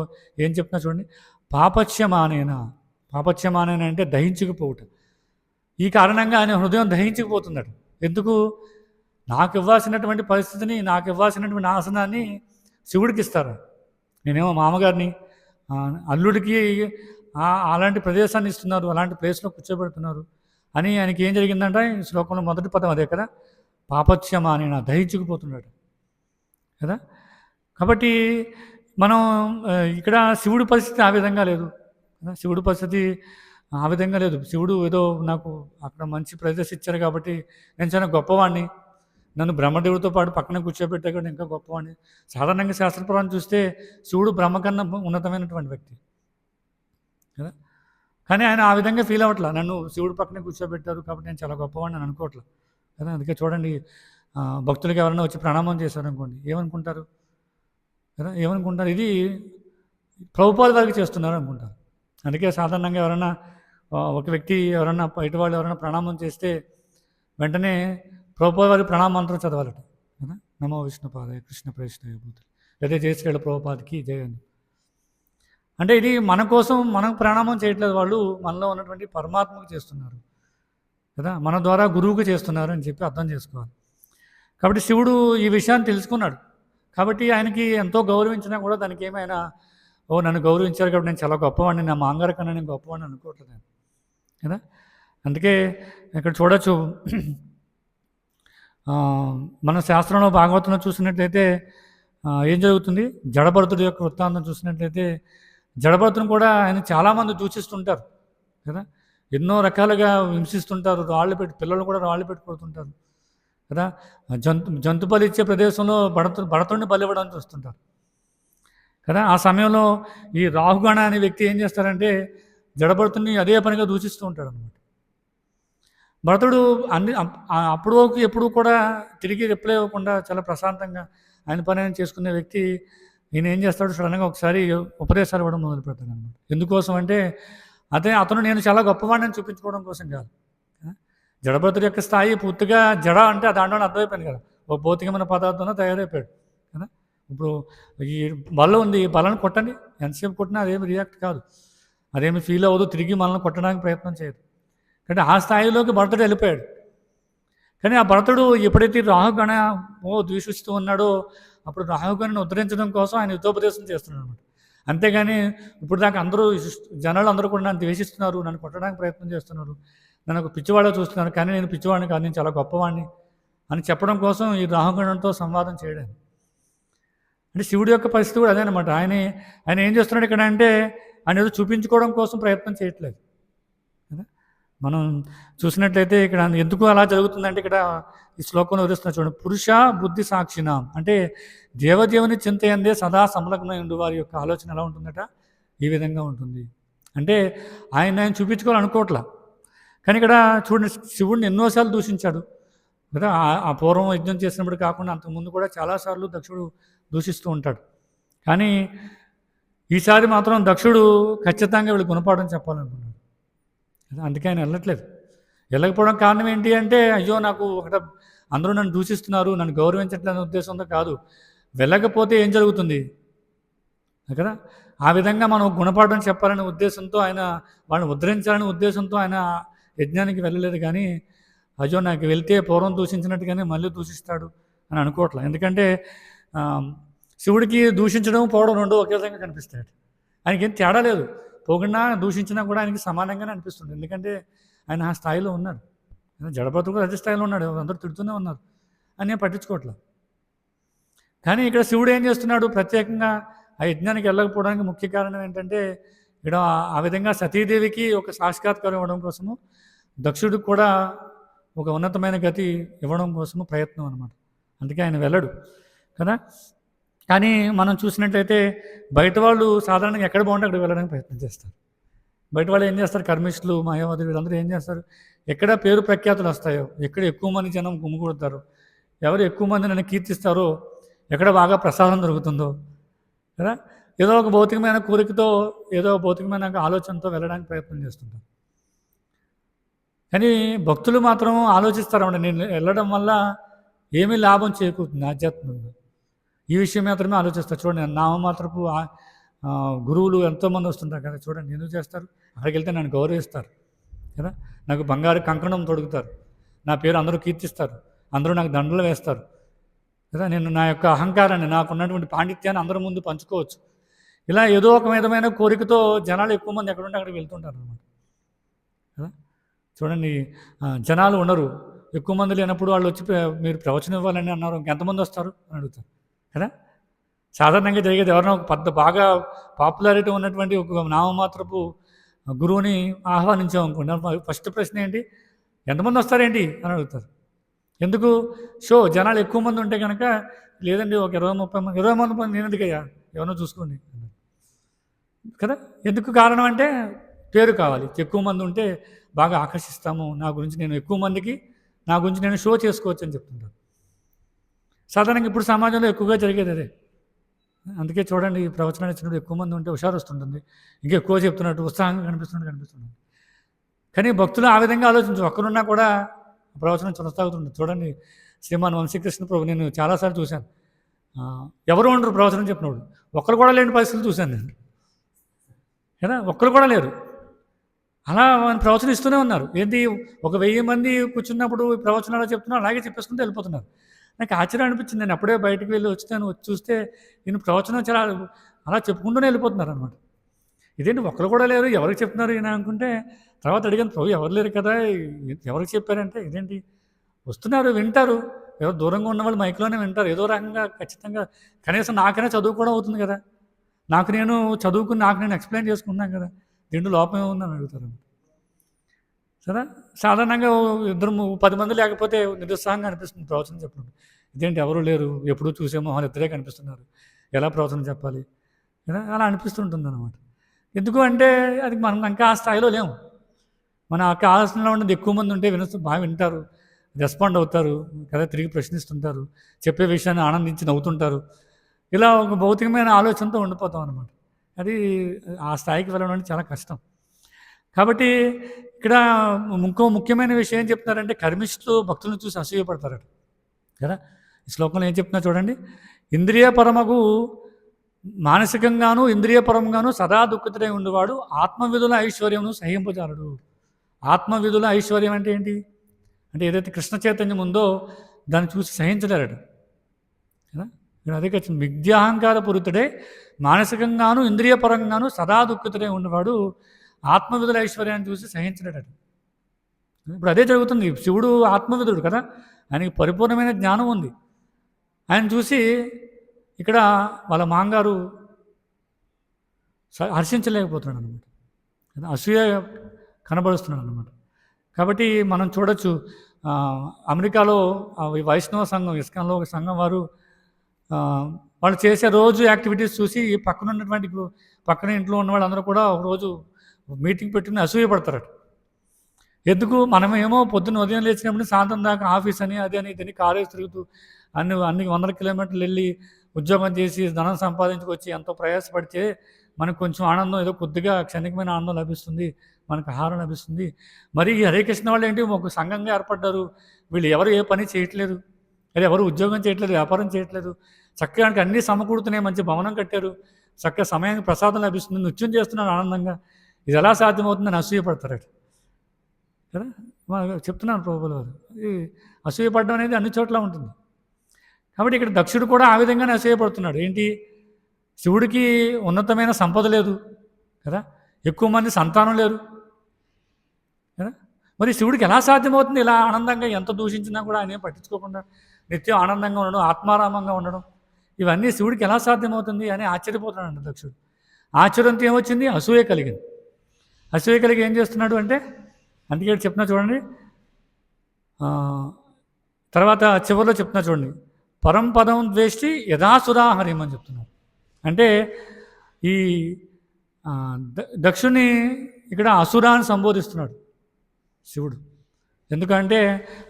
ఏం చెప్తున్నా చూడండి, పాపచ్యమానేన అంటే దహించుకుపోవుట. ఈ కారణంగా ఆయన హృదయం దహించుకుపోతున్నాడు. ఎందుకు? నాకు ఇవ్వాల్సినటువంటి పరిస్థితిని, నాకు ఇవ్వాల్సినటువంటి ఆసనాన్ని శివుడికి ఇస్తారు. నేనేమో మామగారిని, అల్లుడికి అలాంటి ప్రదేశాన్ని ఇస్తున్నారు, అలాంటి ప్లేస్లో కూర్చోబెడుతున్నారు అని ఆయనకి ఏం జరిగిందంటే ఈ శ్లోకంలో మొదటి పదం అదే కదా, పాపచ్యమానేన, దహించుకుపోతున్నాడు కదా. కాబట్టి మనం ఇక్కడ శివుడి పరిస్థితి ఆ విధంగా లేదు కదా. శివుడి పరిస్థితి ఆ విధంగా లేదు. శివుడు ఏదో నాకు అక్కడ మంచి ప్రదేశం ఇచ్చారు కాబట్టి నేను చాలా గొప్పవాడిని, నన్ను బ్రహ్మదేవుడితో పాటు పక్కన కూర్చోబెట్టే కూడా ఇంకా గొప్పవాడిని. సాధారణంగా శాస్త్రపురాణం చూస్తే శివుడు బ్రహ్మ కన్నా ఉన్నతమైనటువంటి వ్యక్తి కదా. కానీ ఆయన ఆ విధంగా ఫీల్ అవ్వట్లా, నన్ను శివుడు పక్కనే కూర్చోబెట్టారు కాబట్టి నేను చాలా గొప్పవాడిని అని అనుకోవట్లా కదా. అందుకే చూడండి, భక్తులకి ఎవరైనా వచ్చి ప్రణామం చేశారనుకోండి, ఏమనుకుంటారు కదా, ఏమనుకుంటారు? ఇది ప్రభుపాద వారికి చేస్తున్నారు అనుకుంటారు. అందుకే సాధారణంగా ఎవరైనా ఒక వ్యక్తి ఎవరైనా బయట వాళ్ళు ఎవరైనా ప్రణామం చేస్తే వెంటనే ప్రభుపాద వారి ప్రణామంత్రం చదవాలట కదా. నమో విష్ణుపాదాయ కృష్ణ ప్రేష్ఠాయ భూతులు, లేదా జయశ్రీల ప్రభుపాదకి జయ. అంటే ఇది మన కోసం మనం ప్రణామం చేయట్లేదు, వాళ్ళు మనలో ఉన్నటువంటి పరమాత్మకు చేస్తున్నారు కదా, మన ద్వారా గురువుకు చేస్తున్నారు అని చెప్పి అర్థం చేసుకోవాలి. కాబట్టి శివుడు ఈ విషయాన్ని తెలుసుకున్నాడు కాబట్టి ఆయనకి ఎంతో గౌరవించినా కూడా దానికి ఏమైనా నన్ను గౌరవించారు కాబట్టి నేను చాలా గొప్పవాడిని, నా మాంగారి కన్నా నేను గొప్పవాడిని అనుకోవట్లేదు కదా. అందుకే ఇక్కడ చూడొచ్చు, మన శాస్త్రంలో భాగవతంలో చూసినట్లయితే ఏం జరుగుతుంది, జడభరతుడి యొక్క వృత్తాంతం చూసినట్లయితే జడభరతుని కూడా ఆయన చాలామంది దూషిస్తుంటారు కదా, ఎన్నో రకాలుగా హింసిస్తుంటారు, రాళ్ళు పెట్టి, పిల్లలు కూడా రాళ్ళు పెట్టి కొడుతుంటారు కదా. జంతు బలి ఇచ్చే ప్రదేశంలో భరతుడిని బలి ఇవ్వడానికి చూస్తుంటారు కదా. ఆ సమయంలో ఈ రాహుగణ అనే వ్యక్తి ఏం చేస్తారంటే జడభరతుని అదే పనిగా దూషిస్తూ ఉంటాడు అనమాట. భరతుడు అప్పుడు ఎప్పుడు కూడా తిరిగి రిప్లై ఇవ్వకుండా చాలా ప్రశాంతంగా ఆయన పని ఆయన చేసుకునే వ్యక్తి ఈయన ఏం చేస్తాడు, సడన్గా ఒకసారి ఉపదేశాలు ఇవ్వడం మొదలు పెడతాడు అనమాట. ఎందుకోసం అంటే అతను నేను చాలా గొప్పవాడిని చూపించుకోవడం కోసం కాదు. జడభరతుడి యొక్క స్థాయి పూర్తిగా జడ అంటే దాంట్లో అర్థమైపోయింది కదా, ఒక భౌతికమైన పదార్థంలో తయారైపోయాడు కదా. ఇప్పుడు ఈ బల ఉంది, ఈ బలను కొట్టండి, ఎంతసేపు కొట్టినా అదేమి రియాక్ట్ కాదు, అదేమి ఫీల్ అవ్వదు, తిరిగి మనల్ని కొట్టడానికి ప్రయత్నం చేయదు. కానీ ఆ స్థాయిలోకి భరతుడు వెళ్ళిపోయాడు. కానీ ఆ భరతుడు ఎప్పుడైతే రాహుగణ ద్వేషిస్తూ ఉన్నాడో అప్పుడు రాహుగణను ఉద్ధరించడం కోసం ఆయన యుద్ధోపదేశం చేస్తున్నాడు అనమాట. అంతేగాని ఇప్పుడు దాకా జనాలు అందరూ కూడా నన్ను ద్వేషిస్తున్నారు, నన్ను కొట్టడానికి ప్రయత్నం చేస్తున్నారు, నన్ను ఒక పిచ్చివాళ్ళ చూస్తున్నారు, కానీ నేను పిచ్చివాడిని కాదు, నేను చాలా గొప్పవాడిని అని చెప్పడం కోసం ఈ రాహుగణంతో సంవాదం చేయడం. అంటే శివుడి యొక్క పరిస్థితి కూడా అదే అనమాట. ఆయన ఏం చేస్తున్నాడు ఇక్కడ అంటే ఆయన ఏదో చూపించుకోవడం కోసం ప్రయత్నం చేయట్లేదు కదా. మనం చూసినట్లయితే ఇక్కడ ఎందుకు అలా జరుగుతుందంటే ఇక్కడ ఈ శ్లోకంలో వివరిస్తున్నా చూడండి, పురుష బుద్ధి సాక్షినాం అంటే దేవదేవుని చింతయందే సదా సంలగ్నమై ఉండు వారి యొక్క ఆలోచన ఎలా ఉంటుందట, ఈ విధంగా ఉంటుంది. అంటే ఆయన చూపించుకోవాలనుకోవట్లా. కానీ ఇక్కడ చూడండి, శివుడిని ఎన్నోసార్లు దూషించాడు కదా. ఆ పూర్వం యజ్ఞం చేసినప్పుడు కాకుండా అంతకుముందు కూడా చాలాసార్లు దక్షుడు దూషిస్తూ ఉంటాడు. కానీ ఈసారి మాత్రం దక్షుడు ఖచ్చితంగా వీళ్ళు గుణపాఠం చెప్పాలనుకున్నాడు. అందుకే ఆయన వెళ్ళకపోవడం కారణం ఏంటి అంటే, అయ్యో నాకు ఒకట అందరూ నన్ను దూషిస్తున్నారు, నన్ను గౌరవించట్లేని ఉద్దేశంతో కాదు, వెళ్ళకపోతే ఏం జరుగుతుంది కదా. ఆ విధంగా మనం గుణపాఠం చెప్పాలనే ఉద్దేశంతో ఆయన వాళ్ళని ఉద్ధరించాలనే ఉద్దేశంతో ఆయన యజ్ఞానికి వెళ్ళలేదు. కానీ అయ్యో నాకు వెళ్తే పూర్వం దూషించినట్టుగానే మళ్ళీ దూషిస్తాడు అని అనుకోవట్లే. ఎందుకంటే శివుడికి దూషించడం పోవడం రెండు ఒకే విధంగా కనిపిస్తాడు. ఆయనకి ఏం తేడా లేదు, పోకుండా దూషించినా కూడా ఆయనకి సమానంగానే అనిపిస్తుంది. ఎందుకంటే ఆయన ఆ స్థాయిలో ఉన్నాడు. జడభరతుడు కూడా అదే స్థాయిలో ఉన్నాడు, అందరూ తిడుతూనే ఉన్నారు అని నేను పట్టించుకోవట్లేదు. కానీ ఇక్కడ శివుడు ఏం చేస్తున్నాడు, ప్రత్యేకంగా ఆ యజ్ఞానికి వెళ్ళకపోవడానికి ముఖ్య కారణం ఏంటంటే ఇక్కడ ఆ విధంగా సతీదేవికి ఒక సాక్షాత్కారం ఇవ్వడం కోసము, దక్షుడికి కూడా ఒక ఉన్నతమైన గతి ఇవ్వడం కోసము ప్రయత్నం అనమాట. అందుకే ఆయన వెళ్ళడు కదా. కానీ మనం చూసినట్లయితే బయట వాళ్ళు సాధారణంగా ఎక్కడ బాగుంటే అక్కడ వెళ్ళడానికి ప్రయత్నం చేస్తారు. బయట వాళ్ళు ఏం చేస్తారు, కర్మిష్ఠులు, మాయావతులు, వీళ్ళందరూ ఏం చేస్తారు, ఎక్కడ పేరు ప్రఖ్యాతులు వస్తాయో, ఎక్కడ ఎక్కువ మంది జనం గుమ్ముకూడతారో, ఎవరు ఎక్కువ మంది నన్ను కీర్తిస్తారో, ఎక్కడ బాగా ప్రసాదం దొరుకుతుందో కదా, ఏదో ఒక భౌతికమైన కోరికతో, ఏదో భౌతికమైన ఆలోచనతో వెళ్ళడానికి ప్రయత్నం చేస్తుంటారు. కానీ భక్తులు మాత్రం ఆలోచిస్తారన్నమాట, నేను వెళ్ళడం వల్ల ఏమీ లాభం చేకూరుతుంది ఆధ్యాత్మికంగా, ఈ విషయం మాత్రమే ఆలోచిస్తారు. చూడండి, నామమాత్రపు గురువులు ఎంతోమంది వస్తుంటారు కదా, చూడండి ఎందుకు చేస్తారు, అక్కడికి వెళ్తే నన్ను గౌరవిస్తారు కదా, నాకు బంగారు కంకణం తొడుగుతారు, నా పేరు అందరూ కీర్తిస్తారు, అందరూ నాకు దండలు వేస్తారు కదా, నేను నా యొక్క అహంకారాన్ని, నాకు ఉన్నటువంటి పాండిత్యాన్ని అందరి ముందు పంచుకోవచ్చు. ఇలా ఏదో ఒక విధమైన కోరికతో జనాలు ఎక్కువ మంది ఎక్కడుంటే అక్కడికి వెళ్తుంటారు అనమాట కదా. చూడండి జనాలు ఉండరు, ఎక్కువ మంది లేనప్పుడు వాళ్ళు వచ్చి మీరు ప్రవచనం ఇవ్వాలని అన్నారు, ఇంకెంతమంది వస్తారు అని అడుగుతారు కదా. సాధారణంగా జరిగేది ఎవరైనా ఒక బాగా పాపులారిటీ ఉన్నటువంటి ఒక నామమాత్రపు గురువుని ఆహ్వానించాం అనుకోండి, ఫస్ట్ ప్రశ్న ఏంటి, ఎంతమంది వస్తారేంటి అని అడుగుతారు. ఎందుకు, షో జనాలు ఎక్కువ మంది ఉంటే కనుక, లేదండి ఒక 20-30 మంది, 20 మంది నేను ఎందుకయ్యా, ఎవరో చూసుకోండి కదా. ఎందుకు కారణం అంటే పేరు కావాలి, ఎక్కువ మంది ఉంటే బాగా ఆకర్షిస్తాము, నా గురించి నేను ఎక్కువ మందికి నా గురించి నేను షో చేసుకోవచ్చు అని చెప్తుంటాను. సాధారణంగా ఇప్పుడు సమాజంలో ఎక్కువగా జరిగేది అదే. అందుకే చూడండి ప్రవచనాలు ఇచ్చినప్పుడు ఎక్కువ మంది ఉంటే హుషారు వస్తుంటుంది, ఇంకా ఎక్కువ చెప్తున్నట్టు ఉత్సాహంగా కనిపిస్తుంది. కానీ భక్తులు ఆ విధంగా ఆలోచించు, ఒక్కరున్నా కూడా ప్రవచనం కొనసాగుతుంది. చూడండి శ్రీమాన్ వంశీకృష్ణ ప్రభు నేను చాలాసార్లు చూశాను, ఎవరు ఉండరు ప్రవచనం చెప్పినప్పుడు, ఒక్కరు కూడా లేని పరిస్థితులు చూశాను నేను కదా, ఒక్కరు కూడా లేరు. అలా ప్రవచనం ఇస్తూనే ఉన్నారు. ఏంటి, ఒక 1000 మంది కూర్చున్నప్పుడు ప్రవచనాలు చెప్తున్నారు, అలాగే చెప్పేసుకుంటూ వెళ్ళిపోతున్నారు. నాకు ఆశ్చర్యం అనిపించింది, నేను అప్పుడే బయటకు వెళ్ళి వచ్చాను, వచ్చి చూస్తే నేను ప్రవచనం చాలా అలా చెప్పుకుంటూనే వెళ్ళిపోతున్నారు అనమాట. ఇదేంటి ఒక్కరు కూడా లేరు, ఎవరికి చెప్తున్నారు ఈయన అనుకుంటే, తర్వాత అడిగాను, ప్రభు ఎవరు లేరు కదా, ఎవరికి చెప్పారంటే, ఇదేంటి వస్తున్నారు వింటారు, ఎవరు దూరంగా ఉన్నవాళ్ళు మైక్లోనే వింటారు, ఏదో రకంగా ఖచ్చితంగా కనీసం నాకైనా చదువుకోవడం అవుతుంది కదా, నాకు నేను చదువుకుని నాకు నేను ఎక్స్ప్లెయిన్ చేసుకున్నాను కదా, దీంట్లో లోపం ఏముందని అడుగుతారు. సరే సాధారణంగా 2-10 మంది లేకపోతే నిరుత్సాహంగా అనిపిస్తుంది ప్రవచనం చెప్పడం. ఇదేంటి ఎవరు లేరు, ఎప్పుడూ చూసే మొహాలు ఇద్దరే కనిపిస్తున్నారు, ఎలా ప్రవచనం చెప్పాలి కదా, అలా అనిపిస్తుంటుంది అనమాట. ఎందుకు అంటే అది మనం ఇంకా ఆ స్థాయిలో లేము. మన ఆలోచనలో ఉన్నది ఎక్కువ మంది ఉంటే బాగా వింటారు, రెస్పాండ్ అవుతారు కదా, తిరిగి ప్రశ్నిస్తుంటారు, చెప్పే విషయాన్ని ఆనందించి నవ్వుతుంటారు. ఇలా ఒక భౌతికమైన ఆలోచనతో ఉండిపోతాం అనమాట. అది ఆ స్థాయికి వెళ్ళడం చాలా కష్టం. కాబట్టి ఇక్కడ ఇంకో ముఖ్యమైన విషయం ఏం చెప్తున్నారంటే, కర్మిష్ఠులు భక్తులను చూసి అసూయపడతారట కదా. ఈ శ్లోకంలో ఏం చెప్తున్నా చూడండి, ఇంద్రియపరమగు మానసికంగాను ఇంద్రియపరంగాను సదా దుఃఖితుడై ఉండేవాడు ఆత్మవిధుల ఐశ్వర్యమును సహింపజాలడు. ఆత్మవిధుల ఐశ్వర్యం అంటే ఏంటి అంటే, ఏదైతే కృష్ణ చైతన్యం ఉందో దాన్ని చూసి సహించలేరట కదా. ఇక్కడ అదే వచ్చింది, విద్యాహంకార పురుతుడే మానసికంగాను ఇంద్రియపరంగాను సదా దుఃఖితుడై ఉండేవాడు ఆత్మవిధుల ఐశ్వర్యాన్ని చూసి సహించలేడట. ఇప్పుడు అదే జరుగుతుంది. శివుడు ఆత్మవిధుడు కదా, ఆయనకి పరిపూర్ణమైన జ్ఞానం ఉంది. ఆయన చూసి ఇక్కడ వాళ్ళ మాంగారు హర్షించలేకపోతున్నాడు అనమాట, అసూయ కనబరుస్తున్నాడు అనమాట. కాబట్టి మనం చూడొచ్చు, అమెరికాలో వైష్ణవ సంఘం, ఇస్కాన్లో ఒక సంఘం వారు వాళ్ళు చేసే రోజు యాక్టివిటీస్ చూసి పక్కన ఇంట్లో ఉన్న వాళ్ళందరూ కూడా ఒకరోజు మీటింగ్ పెట్టుకుని అసూయపడతారట. ఎందుకు, మనమేమో పొద్దున్న ఉదయం లేచినప్పుడు సాయంత్రం దాకా ఆఫీస్ అని అది అని ఇదని కాలేజ్ తిరుగుతూ అన్ని 100 కిలోమీటర్లు వెళ్ళి ఉద్యోగం చేసి ధనం సంపాదించుకొచ్చి ఎంతో ప్రయాసపడితే మనకు కొంచెం ఆనందం, ఏదో కొద్దిగా క్షణికమైన ఆనందం లభిస్తుంది, మనకు ఆహారం లభిస్తుంది. మరి ఈ హరే కృష్ణ వాళ్ళు ఏంటి, ఒక సంఘంగా ఏర్పడ్డారు, వీళ్ళు ఎవరు ఏ పని చేయట్లేదు, అది ఎవరు ఉద్యోగం చేయట్లేదు, వ్యాపారం చేయట్లేదు, చక్కగా అన్నీ సమకూడుతున్నాయి, మంచి భవనం కట్టారు, చక్కగా సమయానికి ప్రసాదం లభిస్తుంది, నృత్యం చేస్తున్నారు ఆనందంగా, ఇది ఎలా సాధ్యమవుతుందని అసూయపడతారట కదా. చెప్తున్నాను ప్రభువుల వారు, ఈ అసూయపడడం అనేది అన్ని చోట్ల ఉంటుంది. కాబట్టి ఇక్కడ దక్షుడు కూడా ఆ విధంగానే అసూయపడుతున్నాడు. ఏంటి, శివుడికి ఉన్నతమైన సంపద లేదు కదా, ఎక్కువ మంది సంతానం లేరు కదా, మరి శివుడికి ఎలా సాధ్యమవుతుంది ఇలా ఆనందంగా, ఎంత దూషించినా కూడా ఆయన ఏం పట్టించుకోకుండా నిత్యం ఆనందంగా ఉండడం, ఆత్మారామంగా ఉండడం, ఇవన్నీ శివుడికి ఎలా సాధ్యమవుతుంది అని ఆశ్చర్యపోతున్నాడు దక్షుడు. ఆశ్చర్యంతో ఏమొచ్చింది, అసూయ కలిగింది. అసూయ కలిగి ఏం చేస్తున్నాడు అంటే, అందుకే చెప్తున్నా చూడండి, తర్వాత చివరిలో చెప్తున్నా చూడండి, పరంపదం ద్వేష్టి యథాసురా హరిం అని చెప్తున్నారు. అంటే ఈ దక్షుని ఇక్కడ అసురాన్ని సంబోధిస్తున్నాడు శివుడు. ఎందుకంటే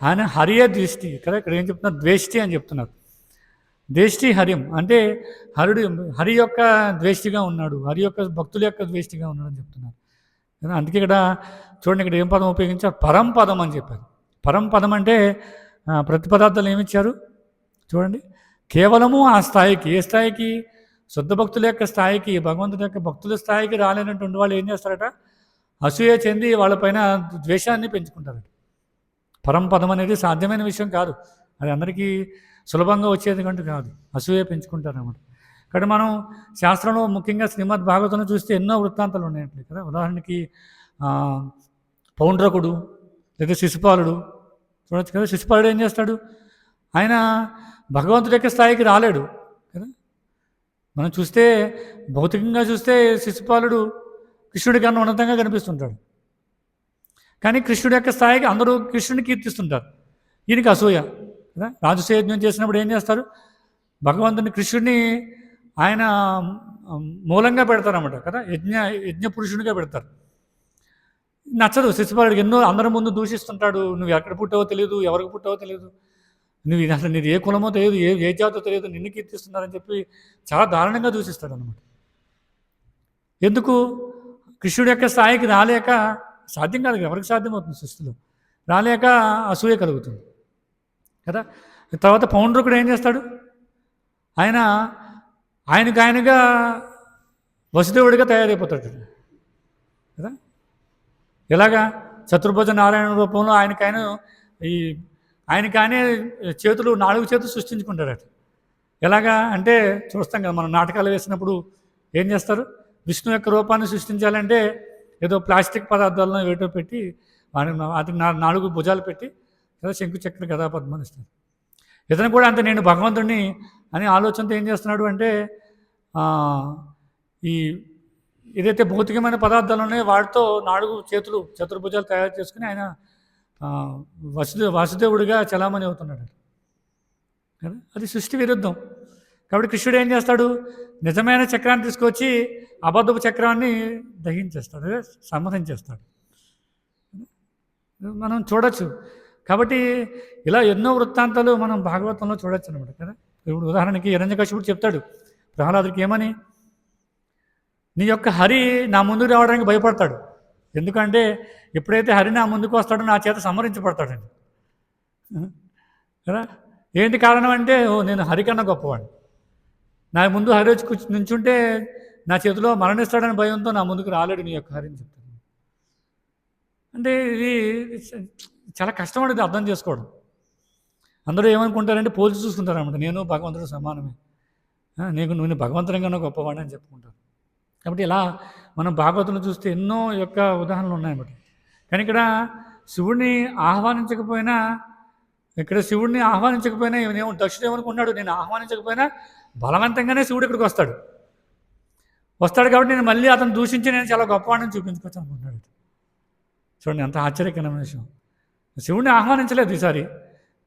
ఆయన హరియ ద్వేష్టి కదా, ఇక్కడ ఏం చెప్తున్నారు, ద్వేష్టి అని చెప్తున్నారు. ద్వేష్టి హరిం అంటే హరి యొక్క ద్వేష్టిగా ఉన్నాడు, హరి యొక్క భక్తుల యొక్క ద్వేష్టిగా ఉన్నాడు అని చెప్తున్నారు. అందుకే ఇక్కడ చూడండి, ఇక్కడ ఏం పదం ఉపయోగించారు, పరంపదం అని చెప్పారు. పరంపదం అంటే ప్రతిపదార్థాలు ఏమిచ్చారు చూడండి, కేవలము ఆ స్థాయికి, ఏ స్థాయికి, శుద్ధ భక్తుల యొక్క స్థాయికి, భగవంతుడి యొక్క భక్తుల స్థాయికి రాలేనటువంటి వాళ్ళు ఏం చేస్తారట, అసూయ చెంది వాళ్ళపైన ద్వేషాన్ని పెంచుకుంటారట. పరంపదం అనేది సాధ్యమైన విషయం కాదు, అది అందరికీ సులభంగా వచ్చేది కంటూ కాదు, అసూయ పెంచుకుంటారు అన్నమాట. కాబట్టి మనం శాస్త్రంలో ముఖ్యంగా శ్రీమద్ భాగవతంలో చూస్తే ఎన్నో వృత్తాంతాలు ఉన్నాయి కదా. ఉదాహరణకి పౌండ్రకుడు లేదా శిశుపాలుడు చూడొచ్చు కదా. శిశుపాలుడు ఏం చేస్తాడు, ఆయన భగవంతుడి యొక్క స్థాయికి రాలేడు కదా. మనం చూస్తే భౌతికంగా చూస్తే శిశుపాలుడు కృష్ణుడి కన్నా ఉన్నతంగా కనిపిస్తుంటాడు, కానీ కృష్ణుడి యొక్క స్థాయికి అందరూ కృష్ణుడిని కీర్తిస్తుంటారు. ఈయనకి అసూయ కదా. రాజసూయజ్ఞం చేసినప్పుడు ఏం చేస్తారు, భగవంతుని కృష్ణుడిని ఆయన మూలంగా పెడతారన్నమాట కదా, యజ్ఞ పురుషునిగా పెడతారు. నచ్చదు శిశుపాలుడికి, ఎన్నో అందరి ముందు దూషిస్తుంటాడు. నువ్వు ఎక్కడ పుట్టావో తెలియదు, ఎవరికి పుట్టావో తెలియదు, నువ్వు అసలు నీది ఏ కులమో తెలియదు, ఏ జాతో తెలియదు, నిన్ను కీర్తిస్తున్నారని చెప్పి చాలా దారుణంగా దూషిస్తాడు అన్నమాట. ఎందుకు, కృష్ణుడి యొక్క స్థాయికి రాలేక, సాధ్యం కాదు, ఎవరికి సాధ్యమవుతుంది సృష్టిలో, రాలేక అసూయ కలుగుతుంది కదా. తర్వాత పౌండ్రకుడు ఏం చేస్తాడు, ఆయనగా వసుదేవుడిగా తయారైపోతాడు కదా. ఎలాగా, చతుర్భుజ నారాయణ రూపంలో ఆయనకాయనే చేతులు 4 చేతులు సృష్టించుకుంటారట. ఎలాగా అంటే చూస్తాం కదా, మనం నాటకాలు వేసినప్పుడు ఏం చేస్తారు, విష్ణు యొక్క రూపాన్ని సృష్టించాలంటే ఏదో ప్లాస్టిక్ పదార్థాలను వేటో పెట్టి వాటికి 4 భుజాలు పెట్టి కదా శంకు చక్ర గదా పద్మాలు ఇస్తారు. ఇతను కూడా అంతే, నేను భగవంతుడిని అని ఆలోచనతో ఏం చేస్తున్నాడు అంటే ఏదైతే భౌతికమైన పదార్థాలు ఉన్నాయో వాటితో 4 చేతులు చతుర్భుజాలు తయారు చేసుకుని ఆయన వాసుదేవుడిగా చలామణి అవుతున్నాడు కదా. అది సృష్టి విరుద్ధం. కాబట్టి కృష్ణుడు ఏం చేస్తాడు, నిజమైన చక్రాన్ని తీసుకొచ్చి అబద్ధపు చక్రాన్ని దహించేస్తాడు, సమ్మతించేస్తాడు. మనం చూడొచ్చు. కాబట్టి ఇలా ఎన్నో వృత్తాంతాలు మనం భాగవతంలో చూడొచ్చు అనమాట కదా. ఇప్పుడు ఉదాహరణకి హిరణ్యకశిపుడు చెప్తాడు ప్రహ్లాదుడికి ఏమని, నీ యొక్క హరి నా ముందుకు రావడానికి భయపడతాడు, ఎందుకంటే ఎప్పుడైతే హరి నా ముందుకు వస్తాడో నా చేత సంహరించబడతాడండి కదా. ఏంటి కారణం అంటే, నేను హరికన్నా గొప్పవాడిని, నా ముందు హరి వచ్చి నుంచుంటే నా చేతిలో మరణిస్తాడని భయంతో నా ముందుకు రాలేడు నీ యొక్క హరిని చెప్తాను. అంటే ఇది చాలా కష్టం అనేది అర్థం చేసుకోవడం. అందరూ ఏమనుకుంటారంటే పోల్చి చూసుకుంటారు అన్నమాట, నేను భగవంతుడు సమానమే, నువ్వు భగవంతుని కన్నా గొప్పవాడిని అని చెప్పుకుంటారు. కాబట్టి ఇలా మనం భాగవతంలో చూస్తే ఎన్నో యొక్క ఉదాహరణలు ఉన్నాయన్నమాట. కానీ ఇక్కడ శివుడిని ఆహ్వానించకపోయినా ఏమో దక్షుడు ఏమనుకున్నాడు, నేను ఆహ్వానించకపోయినా బలవంతంగానే శివుడు ఇక్కడికి వస్తాడు కాబట్టి నేను మళ్ళీ అతను దూషించి నేను చాలా గొప్పవాడిని చూపించుకోవచ్చు అనుకుంటున్నాడు. చూడండి ఎంత ఆశ్చర్యకరమైన విషయం. శివుడిని ఆహ్వానించలేదు ఈసారి,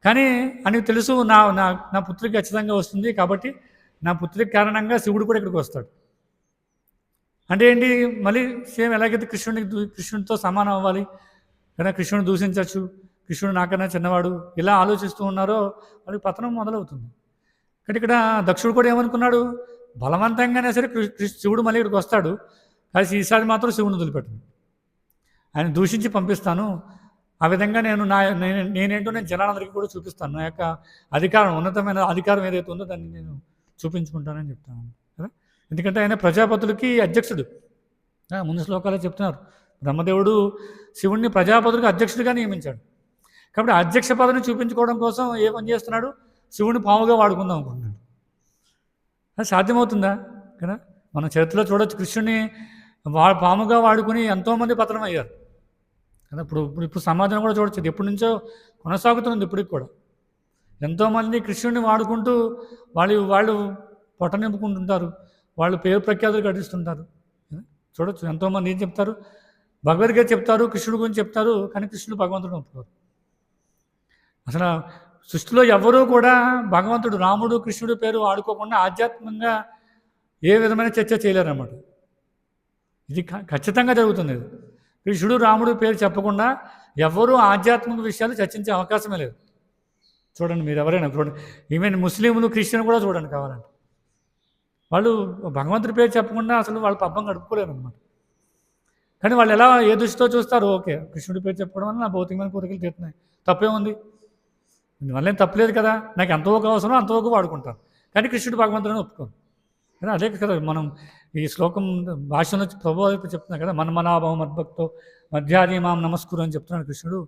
కానీ ఆయనకు తెలుసు నా పుత్రికి ఖచ్చితంగా వస్తుంది, కాబట్టి నా పుత్రికి కారణంగా శివుడు కూడా ఇక్కడికి వస్తాడు. అంటే ఏంటి, మళ్ళీ సేమ్ ఎలాగైతే కృష్ణుడితో సమానం అవ్వాలి కదా, కృష్ణుని దూషించవచ్చు, కృష్ణుడు నాకన్నా చిన్నవాడు, ఇలా ఆలోచిస్తూ ఉన్నారో వాళ్ళకి పతనం మొదలవుతుంది. కాబట్టి ఇక్కడ దక్షుడు కూడా ఏమనుకున్నాడు, బలవంతంగానే సరే శివుడు మళ్ళీ ఇక్కడికి వస్తాడు, కానీ ఈసారి మాత్రం శివుని వదిలిపెట్టను, ఆయన దూషించి పంపిస్తాను, ఆ విధంగా నేనేంటో నేను జనాలందరికీ కూడా చూపిస్తాను, నా యొక్క అధికారం, ఉన్నతమైన అధికారం ఏదైతే ఉందో దాన్ని నేను చూపించుకుంటానని చెప్తాను కదా. ఎందుకంటే ఆయన ప్రజాపతులకి అధ్యక్షుడు. ముందు శ్లోకాలే చెప్తున్నారు, బ్రహ్మదేవుడు శివుడిని ప్రజాపతులకు అధ్యక్షుడిగా నియమించాడు. కాబట్టి అధ్యక్ష పదవిని చూపించుకోవడం కోసం ఏ పని చేస్తున్నాడు, శివుడిని పాముగా వాడుకుందాం అనుకుంటున్నాడు. అది సాధ్యమవుతుందా కదా. మన చరిత్రలో చూడొచ్చు, కృష్ణుడిని పాముగా వాడుకుని ఎంతోమంది పతనం అయ్యారు కదా. ఇప్పుడు సమాజం కూడా చూడొచ్చు, ఇది ఎప్పటి నుంచో కొనసాగుతుంది, ఇప్పటికి కూడా ఎంతోమంది కృష్ణుడిని వాడుకుంటూ వాళ్ళు పొట్ట నింపుకుంటుంటారు, వాళ్ళు పేరు ప్రఖ్యాతులు గడిస్తుంటారు. చూడొచ్చు ఎంతోమంది ఏం చెప్తారు, భగవద్గీత చెప్తారు, కృష్ణుడి గురించి చెప్తారు, కానీ కృష్ణుడు భగవంతుడు ఒప్పుకోరు. అసలు సృష్టిలో ఎవరూ కూడా భగవంతుడు రాముడు కృష్ణుడు పేరు ఆడుకోకుండా ఆధ్యాత్మికంగా ఏ విధమైన చర్చ చేయలేరన్నమాట. ఇది ఖచ్చితంగా జరుగుతుంది. కృష్ణుడు రాముడు పేరు చెప్పకుండా ఎవరూ ఆధ్యాత్మిక విషయాలు చర్చించే అవకాశమే లేదు. చూడండి, మీరు ఎవరైనా చూడండి, ఈవెన్ ముస్లింలు క్రిస్టియన్ కూడా చూడండి కావాలంటే, వాళ్ళు భగవంతుడి పేరు చెప్పకుండా అసలు వాళ్ళు పబ్బం గడుపుకోలేరు అనమాట. కానీ వాళ్ళు ఎలా ఏ దృష్టితో చూస్తారు, ఓకే కృష్ణుడి పేరు చెప్పుకోవడం వల్ల నా భౌతికమైన కోరికలు తీరుతున్నాయి, తప్పే ఉంది, దీనివల్ల ఏం తప్పలేదు కదా, నాకు ఎంతవరకు అవసరమో అంతవరకు వాడుకుంటాను, కానీ కృష్ణుడు భగవంతుడిని ఒప్పుకోను. కదా అదే కదా మనం ఈ శ్లోకం భాషలో ప్రభు చెప్తున్నాం కదా, మన్మనాభం మద్భక్తో మధ్యాది మాం నమస్కురు అని చెప్తున్నాడు కృష్ణుడు.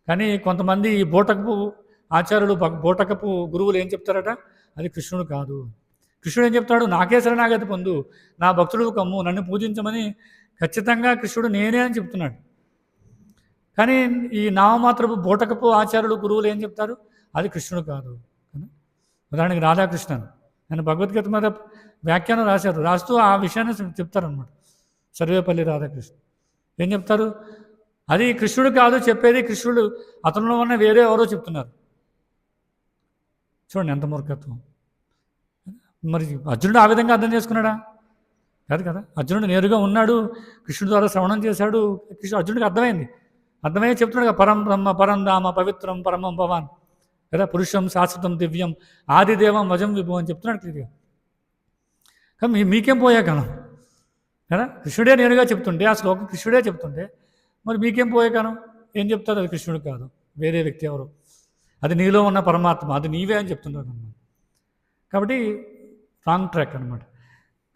కానీ కొంతమంది ఈ బోటకపు ఆచార్యులు బోటకపు గురువులు ఏం చెప్తారట, అది కృష్ణుడు కాదు. కృష్ణుడు ఏం చెప్తాడు, నాకే శరణాగతి పొందు, నా భక్తుడు కమ్ము, నన్ను పూజించమని ఖచ్చితంగా కృష్ణుడు నేనే అని చెప్తున్నాడు. కానీ ఈ నామమాత్రపు బోటకపు ఆచార్యులు గురువులు ఏం చెప్తారు, అది కృష్ణుడు కాదు. ఉదాహరణకి రాధాకృష్ణన్ ఆయన భగవద్గీత మీద వ్యాఖ్యానం రాశారు, రాస్తూ ఆ విషయాన్ని చెప్తారనమాట. సర్వేపల్లి రాధాకృష్ణ ఏం చెప్తారు, అది కృష్ణుడు కాదు చెప్పేది, కృష్ణుడు అతనిలో ఉన్న వేరే ఎవరో చెప్తున్నారు. చూడండి ఎంత మూర్ఖత్వం. మరి అర్జునుడు ఆ విధంగా అర్థం చేసుకున్నాడా, కాదు కదా. అర్జునుడు నేరుగా ఉన్నాడు, కృష్ణుడి ద్వారా శ్రవణం చేశాడు, అర్జునుడికి అర్థమయ్యే చెప్తున్నాడు కదా, పరం బ్రహ్మ పరం ధామ పవిత్రం పరమం భవాన్ కదా, పురుషం శాశ్వతం దివ్యం ఆదిదేవం వజం విభు అని చెప్తున్నాడు క్లియర్గా. కానీ మీకేం పోయే కాలం కదా, కృష్ణుడే నేరుగా చెప్తుంటే, ఆ శ్లోకం కృష్ణుడే చెప్తుంటే మరి మీకేం పోయే కాలం. ఏం చెప్తారు, అది కృష్ణుడు కాదు, వేరే వ్యక్తి ఎవరు, అది నీలో ఉన్న పరమాత్మ, అది నీవే అని చెప్తున్నారు అన్నమాట. కాబట్టి రాంగ్ ట్రాక్ అనమాట.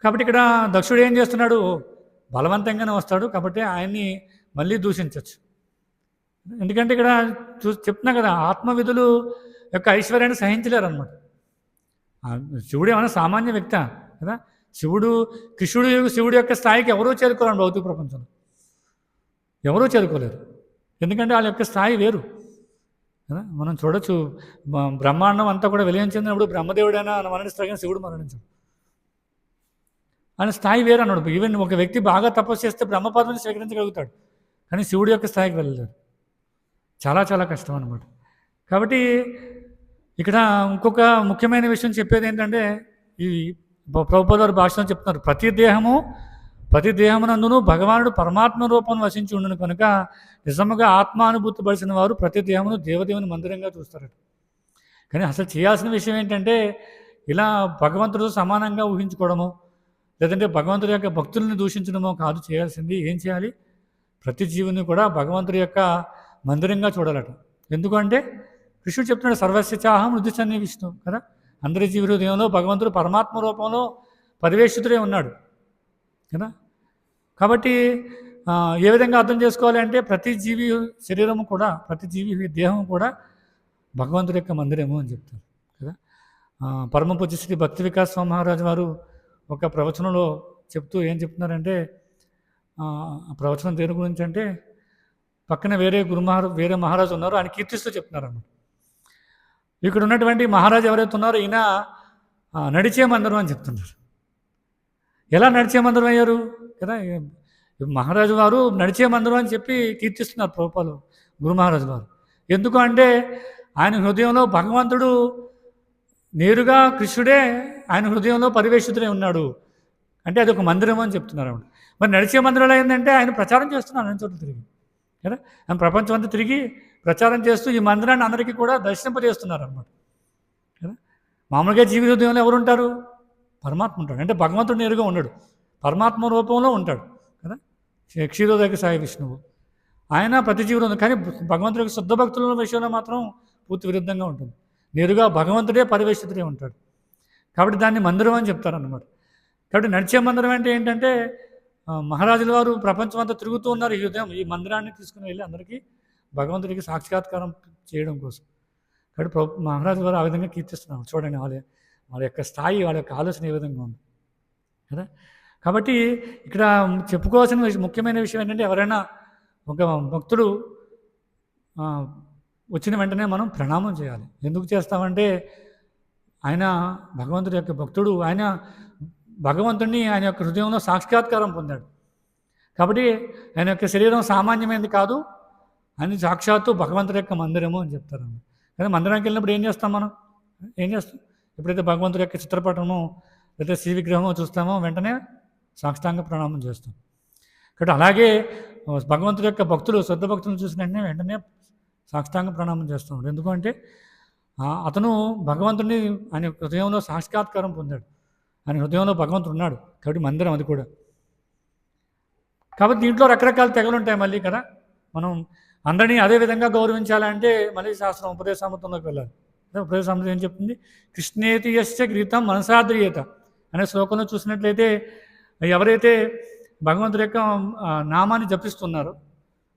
కాబట్టి ఇక్కడ దక్షుడు ఏం చేస్తున్నాడు, బలవంతంగానే వస్తాడు, కాబట్టి ఆయన్ని మళ్ళీ దూషించవచ్చు. ఎందుకంటే ఇక్కడ చెప్తున్నా కదా, ఆత్మవిధులు యొక్క ఐశ్వర్యాన్ని సహించలేరు అనమాట. శివుడు ఏమైనా సామాన్య వ్యక్తి కదా, శివుడు యొక్క స్థాయికి ఎవరూ చేరుకోలేరు భౌతిక ప్రపంచంలో, ఎవరూ చేరుకోలేరు. ఎందుకంటే వాళ్ళ యొక్క స్థాయి వేరు కదా. మనం చూడొచ్చు, బ్రహ్మాండం అంతా కూడా విలయం చెందినప్పుడు బ్రహ్మదేవుడైనా మరణిస్తాడు కానీ శివుడు మరణించాడు. ఆయన స్థాయి వేరు అన్నాడు. ఈవెన్ ఒక వ్యక్తి బాగా తపస్సు చేస్తే బ్రహ్మపదవిని స్వీకరించగలుగుతాడు, కానీ శివుడి యొక్క స్థాయికి వెళ్ళలేడు. చాలా చాలా కష్టం అన్నమాట. కాబట్టి ఇక్కడ ఇంకొక ముఖ్యమైన విషయం చెప్పేది ఏంటంటే, ఈ ప్రభుపాద వారి భాషలో చెప్తున్నారు, ప్రతి దేహమునందును భగవానుడు పరమాత్మ రూపం వసించి ఉండును కనుక నిజముగా ఆత్మానుభూతి పడిచిన వారు ప్రతి దేహమును దేవదేవుని మందిరంగా చూస్తారట. కానీ అసలు చేయాల్సిన విషయం ఏంటంటే, ఇలా భగవంతుడు సమానంగా ఊహించుకోవడము, లేదంటే భగవంతుడి యొక్క భక్తుల్ని దూషించడమో కాదు చేయాల్సింది. ఏం చేయాలి, ప్రతి జీవుని కూడా భగవంతుడి యొక్క మందిరంగా చూడాలట. ఎందుకంటే కృష్ణుడు చెప్తున్నాడు, సర్వస్యచాహం హృదయ సన్నివిష్ణు కదా, అందరి జీవి హృదయంలో భగవంతుడు పరమాత్మ రూపంలో పరివేషితుడే ఉన్నాడు కదా. కాబట్టి ఏ విధంగా అర్థం చేసుకోవాలి అంటే, ప్రతి జీవి శరీరము కూడా, ప్రతి జీవి దేహం కూడా భగవంతుడి యొక్క మందిరము అని చెప్తారు కదా. పరమ పూజ్య శ్రీ భక్తి వికాస్ స్వామి మహారాజు వారు ఒక ప్రవచనంలో చెప్తూ ఏం చెప్తున్నారంటే, ఆ ప్రవచనం దేని గురించి అంటే, పక్కన వేరే మహారాజు ఉన్నారు, ఆయన కీర్తిస్తూ చెప్తున్నారు అన్నమాట. ఇక్కడ ఉన్నటువంటి మహారాజు ఎవరైతే ఉన్నారో ఈయన నడిచే మందిరం అని చెప్తున్నారు. ఎలా నడిచే మందిరం అయ్యారు కదా, మహారాజు వారు నడిచే మందిరం అని చెప్పి కీర్తిస్తున్నారు ప్రభుపాలు గురు మహారాజు వారు. ఎందుకు అంటే, ఆయన హృదయంలో భగవంతుడు నేరుగా కృష్ణుడే ఆయన హృదయంలో పరివేషితుడై ఉన్నాడు అంటే అది ఒక మందిరం అని చెప్తున్నారు అన్నమాట. మరి నడిచే మందిరంలో ఏంటంటే, ఆయన ప్రచారం చేస్తున్నారు అన్ని చోట్ల తిరిగి కదా, ఆయన ప్రపంచం అంతా తిరిగి ప్రచారం చేస్తూ ఈ మందిరాన్ని అందరికీ కూడా దర్శింపజేస్తున్నారు అన్నమాట కదా. మామూలుగా జీవి హృదయంలో ఎవరు ఉంటారు, పరమాత్మ ఉంటాడు. అంటే భగవంతుడు నేరుగా ఉండడు, పరమాత్మ రూపంలో ఉంటాడు కదా. క్షీరోదక సాయి విష్ణువు ఆయన ప్రతి జీవులు ఉంది, కానీ భగవంతుడి యొక్క శుద్ధ భక్తుల విషయంలో మాత్రం పూర్తి విరుద్ధంగా ఉంటుంది. నేరుగా భగవంతుడే పరివేషితుడే ఉంటాడు. కాబట్టి దాన్ని మందిరం అని చెప్తారన్నమాట. కాబట్టి నడిచే మందిరం అంటే ఏంటంటే, మహారాజుల వారు ప్రపంచం అంతా తిరుగుతూ ఉన్నారు, ఈ ఉదయం ఈ మందిరాన్ని తీసుకుని వెళ్ళి అందరికీ భగవంతుడికి సాక్షాత్కారం చేయడం కోసం. కాబట్టి మహారాజు వారు ఆ విధంగా కీర్తిస్తున్నారు. చూడండి వాళ్ళ యొక్క స్థాయి, వాళ్ళ యొక్క ఆలోచన ఏ విధంగా ఉంది కదా. కాబట్టి ఇక్కడ చెప్పుకోవాల్సిన ముఖ్యమైన విషయం ఏంటంటే, ఎవరైనా ఒక భక్తుడు వచ్చిన వెంటనే మనం ప్రణామం చేయాలి. ఎందుకు చేస్తామంటే, ఆయన భగవంతుడి యొక్క భక్తుడు, ఆయన భగవంతుడిని ఆయన యొక్క హృదయంలో సాక్షాత్కారం పొందాడు. కాబట్టి ఆయన యొక్క శరీరం సామాన్యమైనది కాదు, ఆయన సాక్షాత్తు భగవంతుడి యొక్క మందిరము అని చెప్తారు. కానీ మందిరానికి వెళ్ళినప్పుడు ఏం చేస్తాం, మనం ఏం చేస్తాం, ఎప్పుడైతే భగవంతుడి యొక్క చిత్రపటము లేదా శ్రీ విగ్రహమో చూస్తామో వెంటనే సాష్టాంగ ప్రణామం చేస్తాం. కాబట్టి అలాగే భగవంతుడి యొక్క భక్తులు, శుద్ధ భక్తులను చూసిన వెంటనే సాష్టాంగ ప్రణామం చేస్తాం. ఎందుకంటే అతను భగవంతుడిని ఆయన హృదయంలో సాక్షాత్కారం పొందాడు, ఆయన హృదయంలో భగవంతుడు ఉన్నాడు. కాబట్టి మందిరం అది కూడా. కాబట్టి దీంట్లో రకరకాల తెగలు ఉంటాయి మళ్ళీ కదా. మనం అందరినీ అదే విధంగా గౌరవించాలంటే మళ్ళీ శాస్త్రం ఉపదేశామృతంలోకి వెళ్ళాలి. ఉపదేశామృతం ఏం చెప్తుంది, కృష్ణేతి యశ్చ గీతం మనసాద్రియత అనే శ్లోకంలో చూసినట్లయితే ఎవరైతే భగవంతుడి యొక్క నామాన్ని జపిస్తున్నారో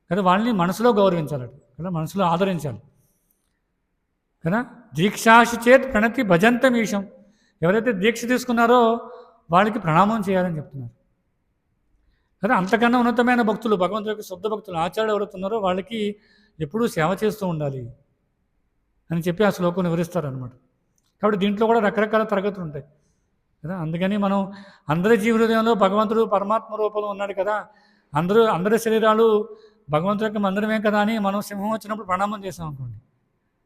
కదా వాళ్ళని మనసులో గౌరవించాలట కదా, మనసులో ఆదరించాలి కదా. దీక్షాశి చేత్ ప్రణతి భజంతమీశం, ఎవరైతే దీక్ష తీసుకున్నారో వాళ్ళకి ప్రణామం చేయాలని చెప్తున్నారు కదా. అంతకన్నా ఉన్నతమైన భక్తులు, భగవంతుడి యొక్క శుద్ధ భక్తులు, ఆచార్యులు ఎవరుతున్నారో వాళ్ళకి ఎప్పుడూ సేవ చేస్తూ ఉండాలి అని చెప్పి ఆ శ్లోకం వివరిస్తారనమాట. కాబట్టి దీంట్లో కూడా రకరకాల తరగతులు ఉంటాయి కదా. అందుకని మనం అందరి జీవహృదయంలో భగవంతుడు పరమాత్మ రూపంలో ఉన్నాడు కదా, అందరి శరీరాలు భగవంతుడి యొక్క మందిరమే కదా అని మనం సింహం వచ్చినప్పుడు ప్రణామం చేసాం అనుకోండి,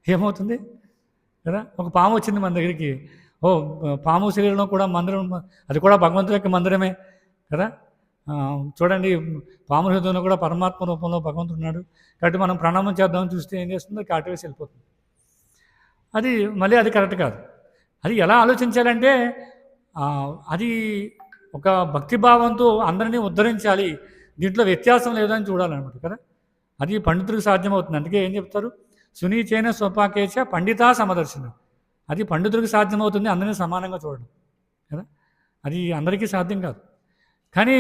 ఏమవుతుంది కదా. ఒక పాము వచ్చింది మన దగ్గరికి, పాము శరీరంలో కూడా మందిరం, అది కూడా భగవంతుడి యొక్క మందిరమే కదా. చూడండి, పాము హృదయంలో కూడా పరమాత్మ రూపంలో భగవంతుడు ఉన్నాడు కాబట్టి మనం ప్రణామం చేద్దామని చూస్తే ఏం చేస్తుందో కాటివేసి వెళ్ళిపోతుంది. అది కరెక్ట్ కాదు. అది ఎలా ఆలోచించాలంటే అది ఒక భక్తిభావంతో అందరినీ ఉద్ధరించాలి, దీంట్లో వ్యత్యాసం లేదని చూడాలన్నమాట కదా. అది పండితుడికి సాధ్యమవుతుంది. అందుకే ఏం చెప్తారు, సునీచేన స్వపాకేచ పండితా సమదర్శన, అది పండితుడికి సాధ్యమవుతుంది, అందరినీ సమానంగా చూడడం కదా. అది అందరికీ సాధ్యం కాదు. కానీ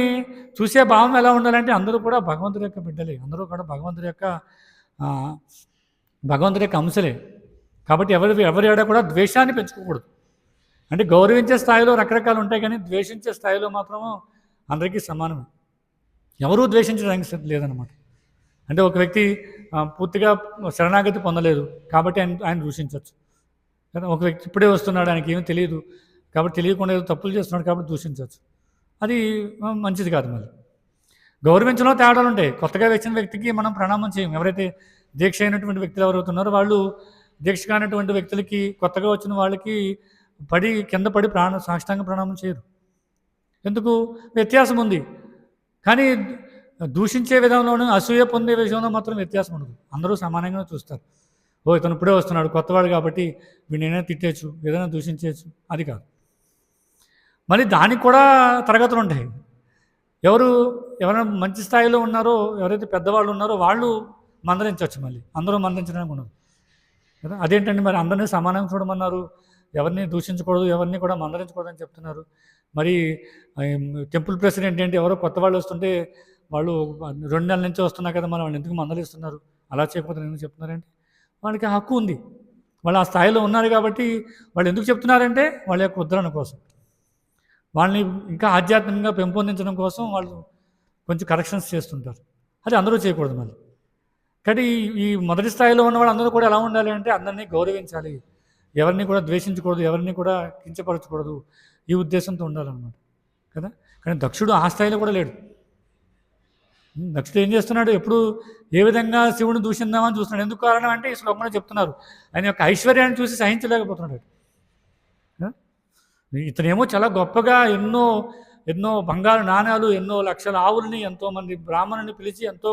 చూసే భావం ఎలా ఉండాలంటే అందరూ కూడా భగవంతుడి యొక్క బిడ్డలే, అందరూ కూడా భగవంతుడి యొక్క అంశలే. కాబట్టి ఎవరి ఎడ కూడా ద్వేషాన్ని పెంచుకోకూడదు. అంటే గౌరవించే స్థాయిలో రకరకాలు ఉంటాయి కానీ ద్వేషించే స్థాయిలో మాత్రము అందరికీ సమానమే, ఎవరూ ద్వేషించడానికి లేదనమాట. అంటే ఒక వ్యక్తి పూర్తిగా శరణాగతి పొందలేదు కాబట్టి ఆయన దూషించవచ్చు కదా. ఒక వ్యక్తి ఇప్పుడే వస్తున్నాడు, ఆయనకి ఏమీ తెలియదు కాబట్టి తెలియకుండా ఏదో తప్పులు చేస్తున్నాడు కాబట్టి దూషించవచ్చు, అది మంచిది కాదు. మళ్ళీ గౌరవించడంలో తేడాలు ఉంటాయి. కొత్తగా వచ్చిన వ్యక్తికి మనం ప్రణామం చేయం. ఎవరైతే దీక్ష అయినటువంటి వ్యక్తులు ఎవరవుతున్నారో వాళ్ళు దీక్ష కానటువంటి వ్యక్తులకి, కొత్తగా వచ్చిన వాళ్ళకి కింద పడి సాష్టాంగ ప్రణామం చేయరు. ఎందుకు? వ్యత్యాసం ఉంది. కానీ దూషించే విధంలోనూ అసూయ పొందే విషయంలో మాత్రం వ్యత్యాసం ఉండదు, అందరూ సమానంగా చూస్తారు. ఇతను ఇప్పుడే వస్తున్నాడు, కొత్తవాడు కాబట్టి వీడినైనా తిట్టేయచ్చు, ఏదైనా దూషించవచ్చు, అది కాదు. మళ్ళీ దానికి కూడా తరగతులు ఉంటాయి. ఎవరైనా మంచి స్థాయిలో ఉన్నారో, ఎవరైతే పెద్దవాళ్ళు ఉన్నారో వాళ్ళు మందలించవచ్చు, మళ్ళీ అందరూ మందలించడానికి ఉండదు కదా. అదేంటండి మరి అందరినీ సమానంగా చూడమన్నారు, ఎవరిని దూషించకూడదు, ఎవరిని కూడా మందలించకూడదు అని చెప్తున్నారు. మరి టెంపుల్ ప్రెసిడెంట్ ఏంటి, ఎవరో కొత్త వాళ్ళు వస్తుంటే వాళ్ళు 2 నెలల నుంచి వస్తున్నారు కదా, మనం వాళ్ళు ఎందుకు మందలిస్తున్నారు, అలా చేయకపోతే ఎందుకు చెప్తున్నారంటే వాళ్ళకి హక్కు ఉంది, వాళ్ళు ఆ స్థాయిలో ఉన్నారు కాబట్టి. వాళ్ళు ఎందుకు చెప్తున్నారంటే వాళ్ళ యొక్క ఉద్ధరణ కోసం, వాళ్ళని ఇంకా ఆధ్యాత్మికంగా పెంపొందించడం కోసం వాళ్ళు కొంచెం కరెక్షన్స్ చేస్తుంటారు. అది అందరూ చేయకూడదు మళ్ళీ. కాబట్టి ఈ మొదటి స్థాయిలో ఉన్న వాళ్ళు అందరూ కూడా ఎలా ఉండాలి అంటే అందరినీ గౌరవించాలి, ఎవరిని కూడా ద్వేషించకూడదు, ఎవరిని కూడా కించపరచకూడదు, ఈ ఉద్దేశంతో ఉండాలన్నమాట కదా. కానీ దక్షుడు ఆ స్థాయిలో కూడా లేడు. దక్షుడు ఏం చేస్తున్నాడు, ఎప్పుడు ఏ విధంగా శివుని దూషిద్దామని చూస్తున్నాడు. ఎందుకు కారణం అంటే ఈ శ్లోకంలో చెప్తున్నారు, ఆయన యొక్క ఐశ్వర్యాన్ని చూసి సహించలేకపోతున్నాడు. ఇతనేమో చాలా గొప్పగా ఎన్నో బంగారు నాణ్యాలు, ఎన్నో లక్షల ఆవుల్ని, ఎంతోమంది బ్రాహ్మణుని పిలిచి ఎంతో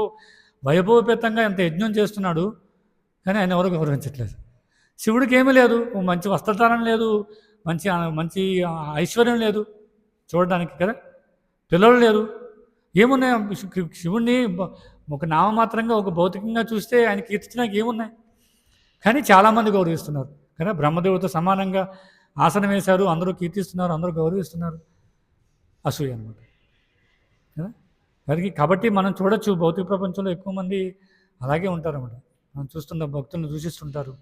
వైభవపేతంగా ఎంత యజ్ఞం చేస్తున్నాడు, కానీ ఆయన ఎవరు గౌరవించట్లేదు. శివుడికి ఏమీ లేదు, మంచి వస్త్రధారణ లేదు, మంచి ఐశ్వర్యం లేదు చూడడానికి కదా, పిల్లలు లేరు, ఏమున్నాయి? శివుణ్ణి ఒక నామమాత్రంగా, ఒక భౌతికంగా చూస్తే ఆయన కీర్తించడానికి ఏమున్నాయి? కానీ చాలామంది గౌరవిస్తున్నారు కదా, బ్రహ్మదేవుడితో సమానంగా ఆసనం వేశారు, అందరూ కీర్తిస్తున్నారు, అందరూ గౌరవిస్తున్నారు. అసూయ అనమాట కదా. కాబట్టి మనం చూడొచ్చు భౌతిక ప్రపంచంలో ఎక్కువ మంది అలాగే ఉంటారన్నమాట. మనం చూస్తున్న భక్తులను దూషిస్తుంటారు,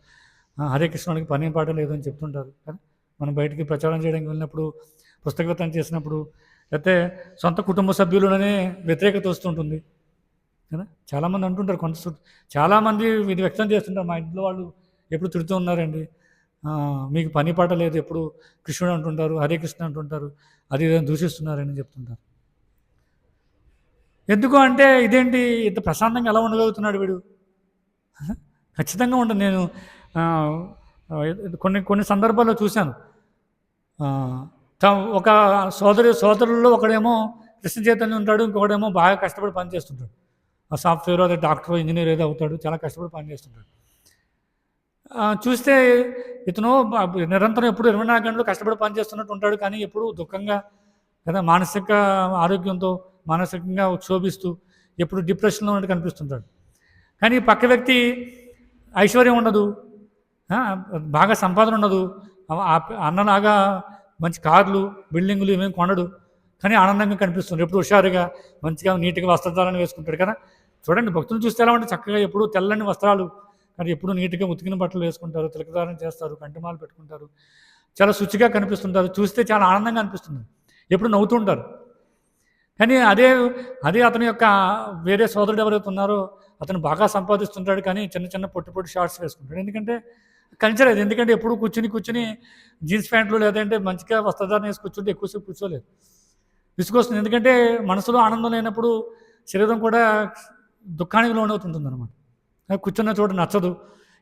హరే కృష్ణుడికి పని పాట లేదు అని చెప్తుంటారు కదా. మనం బయటికి ప్రచారం చేయడానికి వెళ్ళినప్పుడు, పుస్తక వితరణ చేసినప్పుడు, లేకపోతే సొంత కుటుంబ సభ్యులనే వ్యతిరేకత వస్తుంటుంది కదా. చాలామంది అంటుంటారు, చాలామంది ఇది వ్యక్తం చేస్తుంటారు, మా ఇంట్లో వాళ్ళు ఎప్పుడు తిడుతూ ఉన్నారండి, మీకు పని పాట లేదు, ఎప్పుడు కృష్ణుడు అంటుంటారు, హరే కృష్ణ అంటుంటారు, అది దూషిస్తున్నారని చెప్తుంటారు. ఎందుకు అంటే ఇదేంటి ఇంత ప్రశాంతంగా ఎలా ఉండగలుగుతున్నాడు వీడు? ఖచ్చితంగా ఉంటుంది. నేను కొన్ని సందర్భాల్లో చూశాను, ఒక సోదరుల్లో ఒకడేమో కృష్ణ చైతన్యం ఉంటాడు, ఇంకొకడేమో బాగా కష్టపడి పనిచేస్తుంటాడు, ఆ సాఫ్ట్వేర్ అదే డాక్టర్ ఇంజనీర్ ఏదో అవుతాడు, చాలా కష్టపడి పనిచేస్తుంటాడు. చూస్తే ఇతను నిరంతరం ఎప్పుడు 24 గంటలు కష్టపడి పనిచేస్తున్నట్టు ఉంటాడు, కానీ ఎప్పుడు దుఃఖంగా కదా, మానసిక ఆరోగ్యంతో మానసికంగా క్షోభిస్తూ ఎప్పుడు డిప్రెషన్లో ఉన్నట్టు కనిపిస్తుంటాడు. కానీ పక్క వ్యక్తి ఐశ్వర్యం ఉండదు, బాగా సంపాదన ఉండదు, అన్నలాగా మంచి కార్లు బిల్డింగులు ఇవేం కొనడు, కానీ ఆనందంగా కనిపిస్తుంది. ఎప్పుడు హుషారుగా మంచిగా నీట్గా వస్త్రధారణ వేసుకుంటాడు కదా. చూడండి భక్తులు చూస్తే ఎలా ఉంటే చక్కగా ఎప్పుడు తెల్లని వస్త్రాలు, కానీ ఎప్పుడు నీట్గా ఉతికిన బట్టలు వేసుకుంటారు, తిలకధారణ చేస్తారు, కంటిమాలు పెట్టుకుంటారు, చాలా శుచిగా కనిపిస్తుంటారు. చూస్తే చాలా ఆనందంగా అనిపిస్తుంది, ఎప్పుడు నవ్వుతూ ఉంటారు. కానీ అదే అదే అతని యొక్క వేరే సోదరుడు ఎవరైతే ఉన్నారో అతను బాగా సంపాదిస్తుంటాడు, కానీ చిన్న చిన్న పొట్టి పొట్టి షార్ట్స్ వేసుకుంటాడు. ఎందుకంటే కల్చర్ అది. ఎందుకంటే ఎప్పుడు కూర్చుని జీన్స్ ప్యాంట్లు లేదంటే మంచిగా వస్త్రధారణ వేసి కూర్చుంటే ఎక్కువసేపు కూర్చోలేదు, విసుగొస్తుంది. ఎందుకంటే మనసులో ఆనందం లేనప్పుడు శరీరం కూడా దుఃఖానికి లోనవుతుంటుంది అనమాట. కూర్చున్న చోటు నచ్చదు,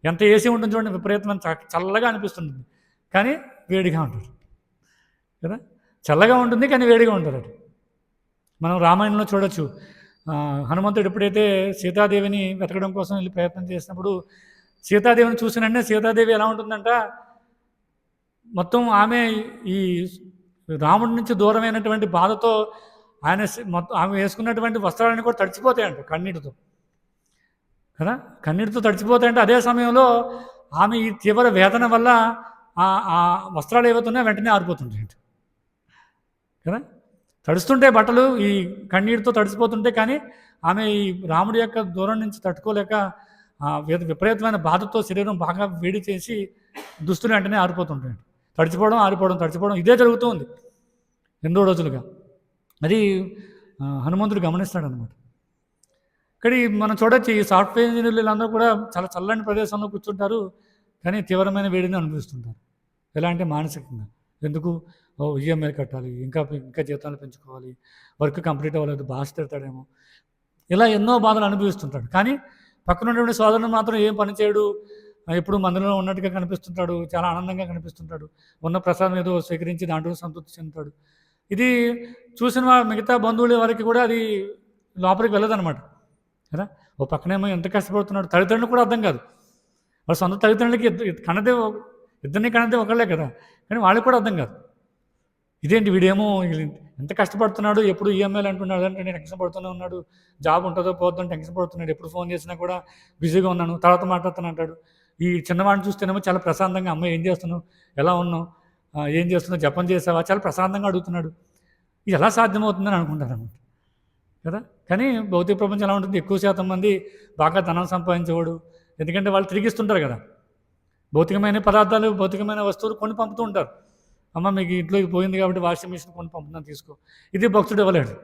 ఎంత ఏసీ ఉంటుంది చూడండి విపరీతమైన చల్లగా అనిపిస్తుంది, కానీ వేడిగా ఉంటుంది కదా. చల్లగా ఉంటుంది కానీ వేడిగా ఉంటుంది అది. మనం రామాయణంలో చూడొచ్చు, హనుమంతుడు ఎప్పుడైతే సీతాదేవిని వెతకడం కోసం వెళ్ళి ప్రయత్నం చేసినప్పుడు సీతాదేవిని చూసిన వెంటనే సీతాదేవి ఎలా ఉంటుందంట, మొత్తం ఆమె ఈ రాముడి నుంచి దూరమైనటువంటి బాధతో ఆయన మొత్తం ఆమె వేసుకున్నటువంటి వస్త్రాలన్నీ కూడా తడిచిపోతాయంట కన్నీటితో కదా. కన్నీటితో తడిచిపోతాయంటే అదే సమయంలో ఆమె ఈ తీవ్ర వేదన వల్ల ఆ వస్త్రాలు ఏవైతున్నాయో వెంటనే ఆరిపోతుంటాయంట కదా. తడుస్తుంటే బట్టలు ఈ కన్నీటితో తడిసిపోతుంటే, కానీ ఆమె ఈ రాముడి యొక్క దూరం నుంచి తట్టుకోలేక విపరీతమైన బాధతో శరీరం బాగా వేడి చేసి దుస్తులు వెంటనే ఆరిపోతుంటాయి. తడిచిపోవడం ఆరిపోవడం తడిచిపోవడం ఇదే జరుగుతుంది ఎన్నో రోజులుగా. అది హనుమంతుడు గమనిస్తాడనమాట. ఇక్కడ మనం చూడొచ్చు, ఈ సాఫ్ట్వేర్ ఇంజనీర్లు వీళ్ళందరూ కూడా చాలా చల్లని ప్రదేశంలో కూర్చుంటారు, కానీ తీవ్రమైన వేడిని అనుభవిస్తుంటారు. ఎలా అంటే మానసికంగా, ఎందుకు ఈఎంఐ కట్టాలి, ఇంకా జీతాలు పెంచుకోవాలి, వర్క్ కంప్లీట్ అవ్వలేదు, బాస్ తిడతాడేమో, ఇలా ఎన్నో బాధలు అనుభవిస్తుంటాడు. కానీ పక్కన ఉన్నటువంటి సోదరుడు మాత్రం ఏం పని చేయడు, ఎప్పుడు మందిరంలో ఉన్నట్టుగా కనిపిస్తుంటాడు, చాలా ఆనందంగా కనిపిస్తుంటాడు, ఉన్న ప్రసాదం ఏదో స్వీకరించి దాంట్లో సంతృప్తి చెందుతాడు. ఇది చూసిన మిగతా బంధువుల వారికి కూడా అది లోపలికి వెళ్ళదన్నమాట కదా. ఓ పక్కనేమో ఎంత కష్టపడుతున్నాడు, తల్లిదండ్రులు కూడా అర్థం కాదు, వాళ్ళ సొంత తల్లిదండ్రులకి ఇద్దరిని కన్నదే ఒకళ్ళే కదా, కానీ వాళ్ళకి కూడా అర్థం కాదు. ఇదేంటి వీడేమో ఎంత కష్టపడుతున్నాడు, ఎప్పుడు ఈఎంఐలు అంటున్నాడు, అంటే నేను టెన్షన్ పడుతూనే ఉన్నాడు, జాబ్ ఉంటుందో పోతుందని టెన్షన్ పడుతున్నాడు, ఎప్పుడు ఫోన్ చేసినా కూడా బిజీగా ఉన్నాను, తర్వాత మాట్లాడుతాను అంటాడు. ఈ చిన్నవాడిని చూస్తేనేమో చాలా ప్రశాంతంగా, అమ్మ ఏం చేస్తున్నావు, ఎలా ఉన్నావు, ఏం చేస్తున్నావు, జపం చేసావా, చాలా ప్రశాంతంగా అడుగుతున్నాడు. ఇది ఎలా సాధ్యమవుతుందని అనుకుంటారు అన్నమాట కదా. కానీ భౌతిక ప్రపంచం ఎలా ఉంటుంది, ఎక్కువ శాతం మంది బాగా ధనం సంపాదించేవాడు, ఎందుకంటే వాళ్ళు తిరిగిస్తుంటారు కదా, భౌతికమైన పదార్థాలు భౌతికమైన వస్తువులు కొని పంపుతూ ఉంటారు. అమ్మ మీకు ఇంట్లోకి పోయింది కాబట్టి వాషింగ్ మిషన్ కొని పంపుతున్నాను తీసుకో. ఇది భక్తుడు ఇవ్వలేడు,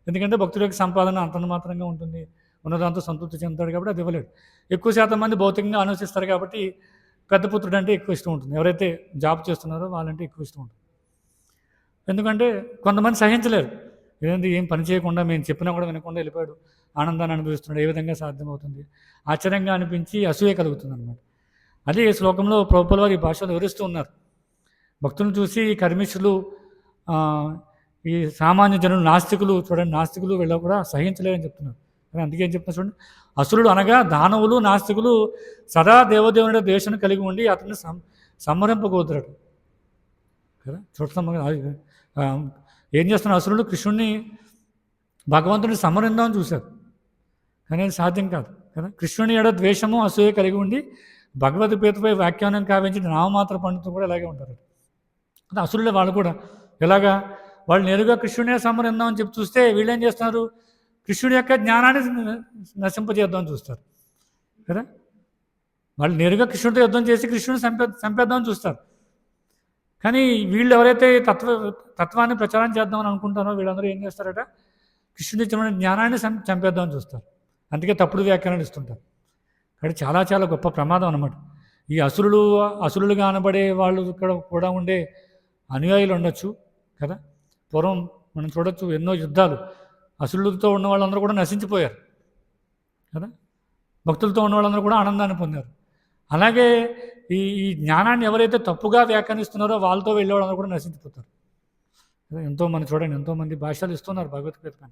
ఎందుకంటే భక్తుడి యొక్క సంపాదన అంతంత మాత్రంగా ఉంటుంది, ఉన్నదాంతో సంతృప్తి చెందుతాడు కాబట్టి అది ఇవ్వలేడు. ఎక్కువ శాతం మంది భౌతికంగా ఆలోచిస్తారు కాబట్టి పెద్ద పుత్రుడు అంటే ఎక్కువ ఇష్టం ఉంటుంది, ఎవరైతే జాబ్ చేస్తున్నారో వాళ్ళంటే ఎక్కువ ఇష్టం ఉంటుంది. ఎందుకంటే కొంతమంది సహించలేరు, ఏదంటే ఏం పని చేయకుండా మేము చెప్పినా కూడా వినకుండా వెళ్ళిపోయాడు, ఆనందాన్ని అనుభవిస్తున్నాడు, ఏ విధంగా సాధ్యమవుతుంది, ఆశ్చర్యంగా అనిపించి అసూయ కలుగుతుంది అనమాట. అదే ఈ శ్లోకంలో ప్రభుపాల వారు ఈ భాషలో వివరిస్తూ ఉన్నారు. భక్తులను చూసి కర్మిష్ఠులు, ఈ సామాన్య జనులు, నాస్తికులు, చూడండి నాస్తికులు వీళ్ళు కూడా సహించలేరని చెప్తున్నారు. కానీ అందుకే ఏం చెప్తున్నారు చూడండి, అసురుడు అనగా దానవులు నాస్తికులు సదా దేవదేవుని ద్వేషం కలిగి ఉండి అతన్ని సంహరింపకూడదు కదా. చూడటం ఏం చేస్తున్నారు, అసురుడు కృష్ణుడిని భగవంతుడిని సంహరిందామని చూశారు, కానీ అది సాధ్యం కాదు కదా. కృష్ణుని ఎడ ద్వేషము అసూయ కలిగి ఉండి భగవద్గీతపై వ్యాఖ్యానం కావించి నామమాత్ర పండితులు కూడా ఇలాగే ఉంటారు. అంటే అసురులే వాళ్ళు కూడా ఎలాగా, వాళ్ళు నేరుగా కృష్ణుడే సంహరిందామని చెప్పి చూస్తే వీళ్ళేం చేస్తున్నారు, కృష్ణుడి యొక్క జ్ఞానాన్ని నశింపజేద్దామని చూస్తారు కదా. వాళ్ళు నేరుగా కృష్ణుడితో యుద్ధం చేసి కృష్ణుడిని చంపేద్దామని చూస్తారు. కానీ వీళ్ళు ఎవరైతే తత్వాన్ని ప్రచారం చేద్దామని అనుకుంటారో వీళ్ళందరూ ఏం చేస్తారట, కృష్ణుడి ఇచ్చిన జ్ఞానాన్ని చంపేద్దామని చూస్తారు. అందుకే తప్పుడు వ్యాఖ్యానాలు ఇస్తుంటారు. కాబట్టి చాలా చాలా గొప్ప ప్రమాదం అన్నమాట. ఈ అసురులుగా అనబడే వాళ్ళు ఇక్కడ కూడా ఉండే అనుయాయులు ఉండొచ్చు కదా. పూర్వం మనం చూడొచ్చు ఎన్నో యుద్ధాలు, అసురులతో ఉన్న వాళ్ళందరూ కూడా నశించిపోయారు కదా, భక్తులతో ఉన్న వాళ్ళందరూ కూడా ఆనందాన్ని పొందారు. అలాగే ఈ జ్ఞానాన్ని ఎవరైతే తప్పుగా వ్యాఖ్యానిస్తున్నారో వాళ్ళతో వెళ్ళే వాళ్ళందరూ కూడా నశించిపోతారు. ఎంతోమంది చూడండి, ఎంతోమంది భాషలు ఇస్తున్నారు భగవద్గీత పైన,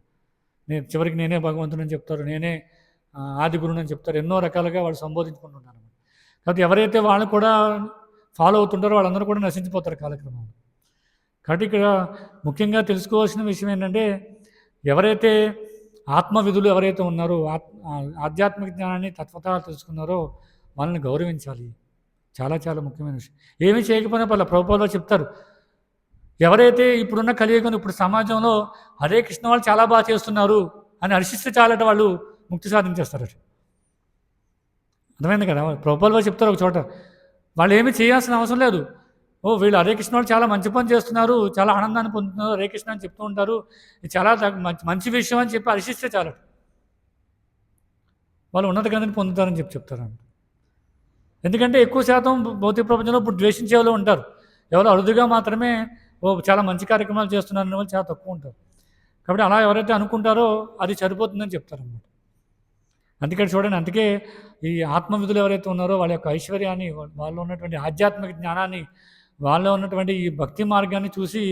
చివరికి నేనే భగవంతుడని చెప్తారు, నేనే ఆది గురువుని చెప్తారు, ఎన్నో రకాలుగా వాళ్ళు సంబోధించుకుంటున్నారు. కాబట్టి ఎవరైతే వాళ్ళు కూడా ఫాలో అవుతుంటారో వాళ్ళందరూ కూడా నశించిపోతారు కాలక్రమంలో. కాబట్టి ఇక్కడ ముఖ్యంగా తెలుసుకోవాల్సిన విషయం ఏంటంటే, ఎవరైతే ఆత్మవిధులు ఎవరైతే ఉన్నారో, ఆధ్యాత్మిక జ్ఞానాన్ని తత్వత తెలుసుకున్నారో వాళ్ళని గౌరవించాలి. చాలా చాలా ముఖ్యమైన విషయం. ఏమీ చేయకపోయినా ప్రభుపాద చెప్తారు, ఎవరైతే ఇప్పుడున్న కలియుగం ఇప్పుడు సమాజంలో హరే కృష్ణ వాళ్ళు చాలా బాగా చేస్తున్నారు అని హర్షిస్తే చాలట వాళ్ళు ముక్తి సాధించేస్తారట. అర్థమైంది కదా? ప్రభుపాల్ వారు చెప్తారు ఒక చోట, వాళ్ళు ఏమీ చేయాల్సిన అవసరం లేదు. వీళ్ళు హరే కృష్ణ వాళ్ళు చాలా మంచి పని చేస్తున్నారు, చాలా ఆనందాన్ని పొందుతున్నారు, హరే కృష్ణ అని చెప్తూ ఉంటారు, ఇది చాలా మంచి విషయం అని చెప్పి హర్షిస్తే చాలట, వాళ్ళు ఉన్నత గతిని పొందుతారని చెప్తారు. ఎందుకంటే ఎక్కువ శాతం భౌతిక ప్రపంచంలో ఇప్పుడు ద్వేషించే వాళ్ళు ఉంటారు. ఎవరో అరుదుగా మాత్రమే చాలా మంచి కార్యక్రమాలు చేస్తున్నారనే వాళ్ళు చాలా తక్కువ ఉంటారు. కాబట్టి అలా ఎవరైతే అనుకుంటారో అది సరిపోతుందని చెప్తారన్నమాట. అందుకని చూడండి, అందుకే ఈ ఆత్మవిధులు ఎవరైతే ఉన్నారో వాళ్ళ యొక్క ఐశ్వర్యాన్ని, వాళ్ళలో ఉన్నటువంటి ఆధ్యాత్మిక జ్ఞానాన్ని, వాళ్ళలో ఉన్నటువంటి ఈ భక్తి మార్గాన్ని చూసి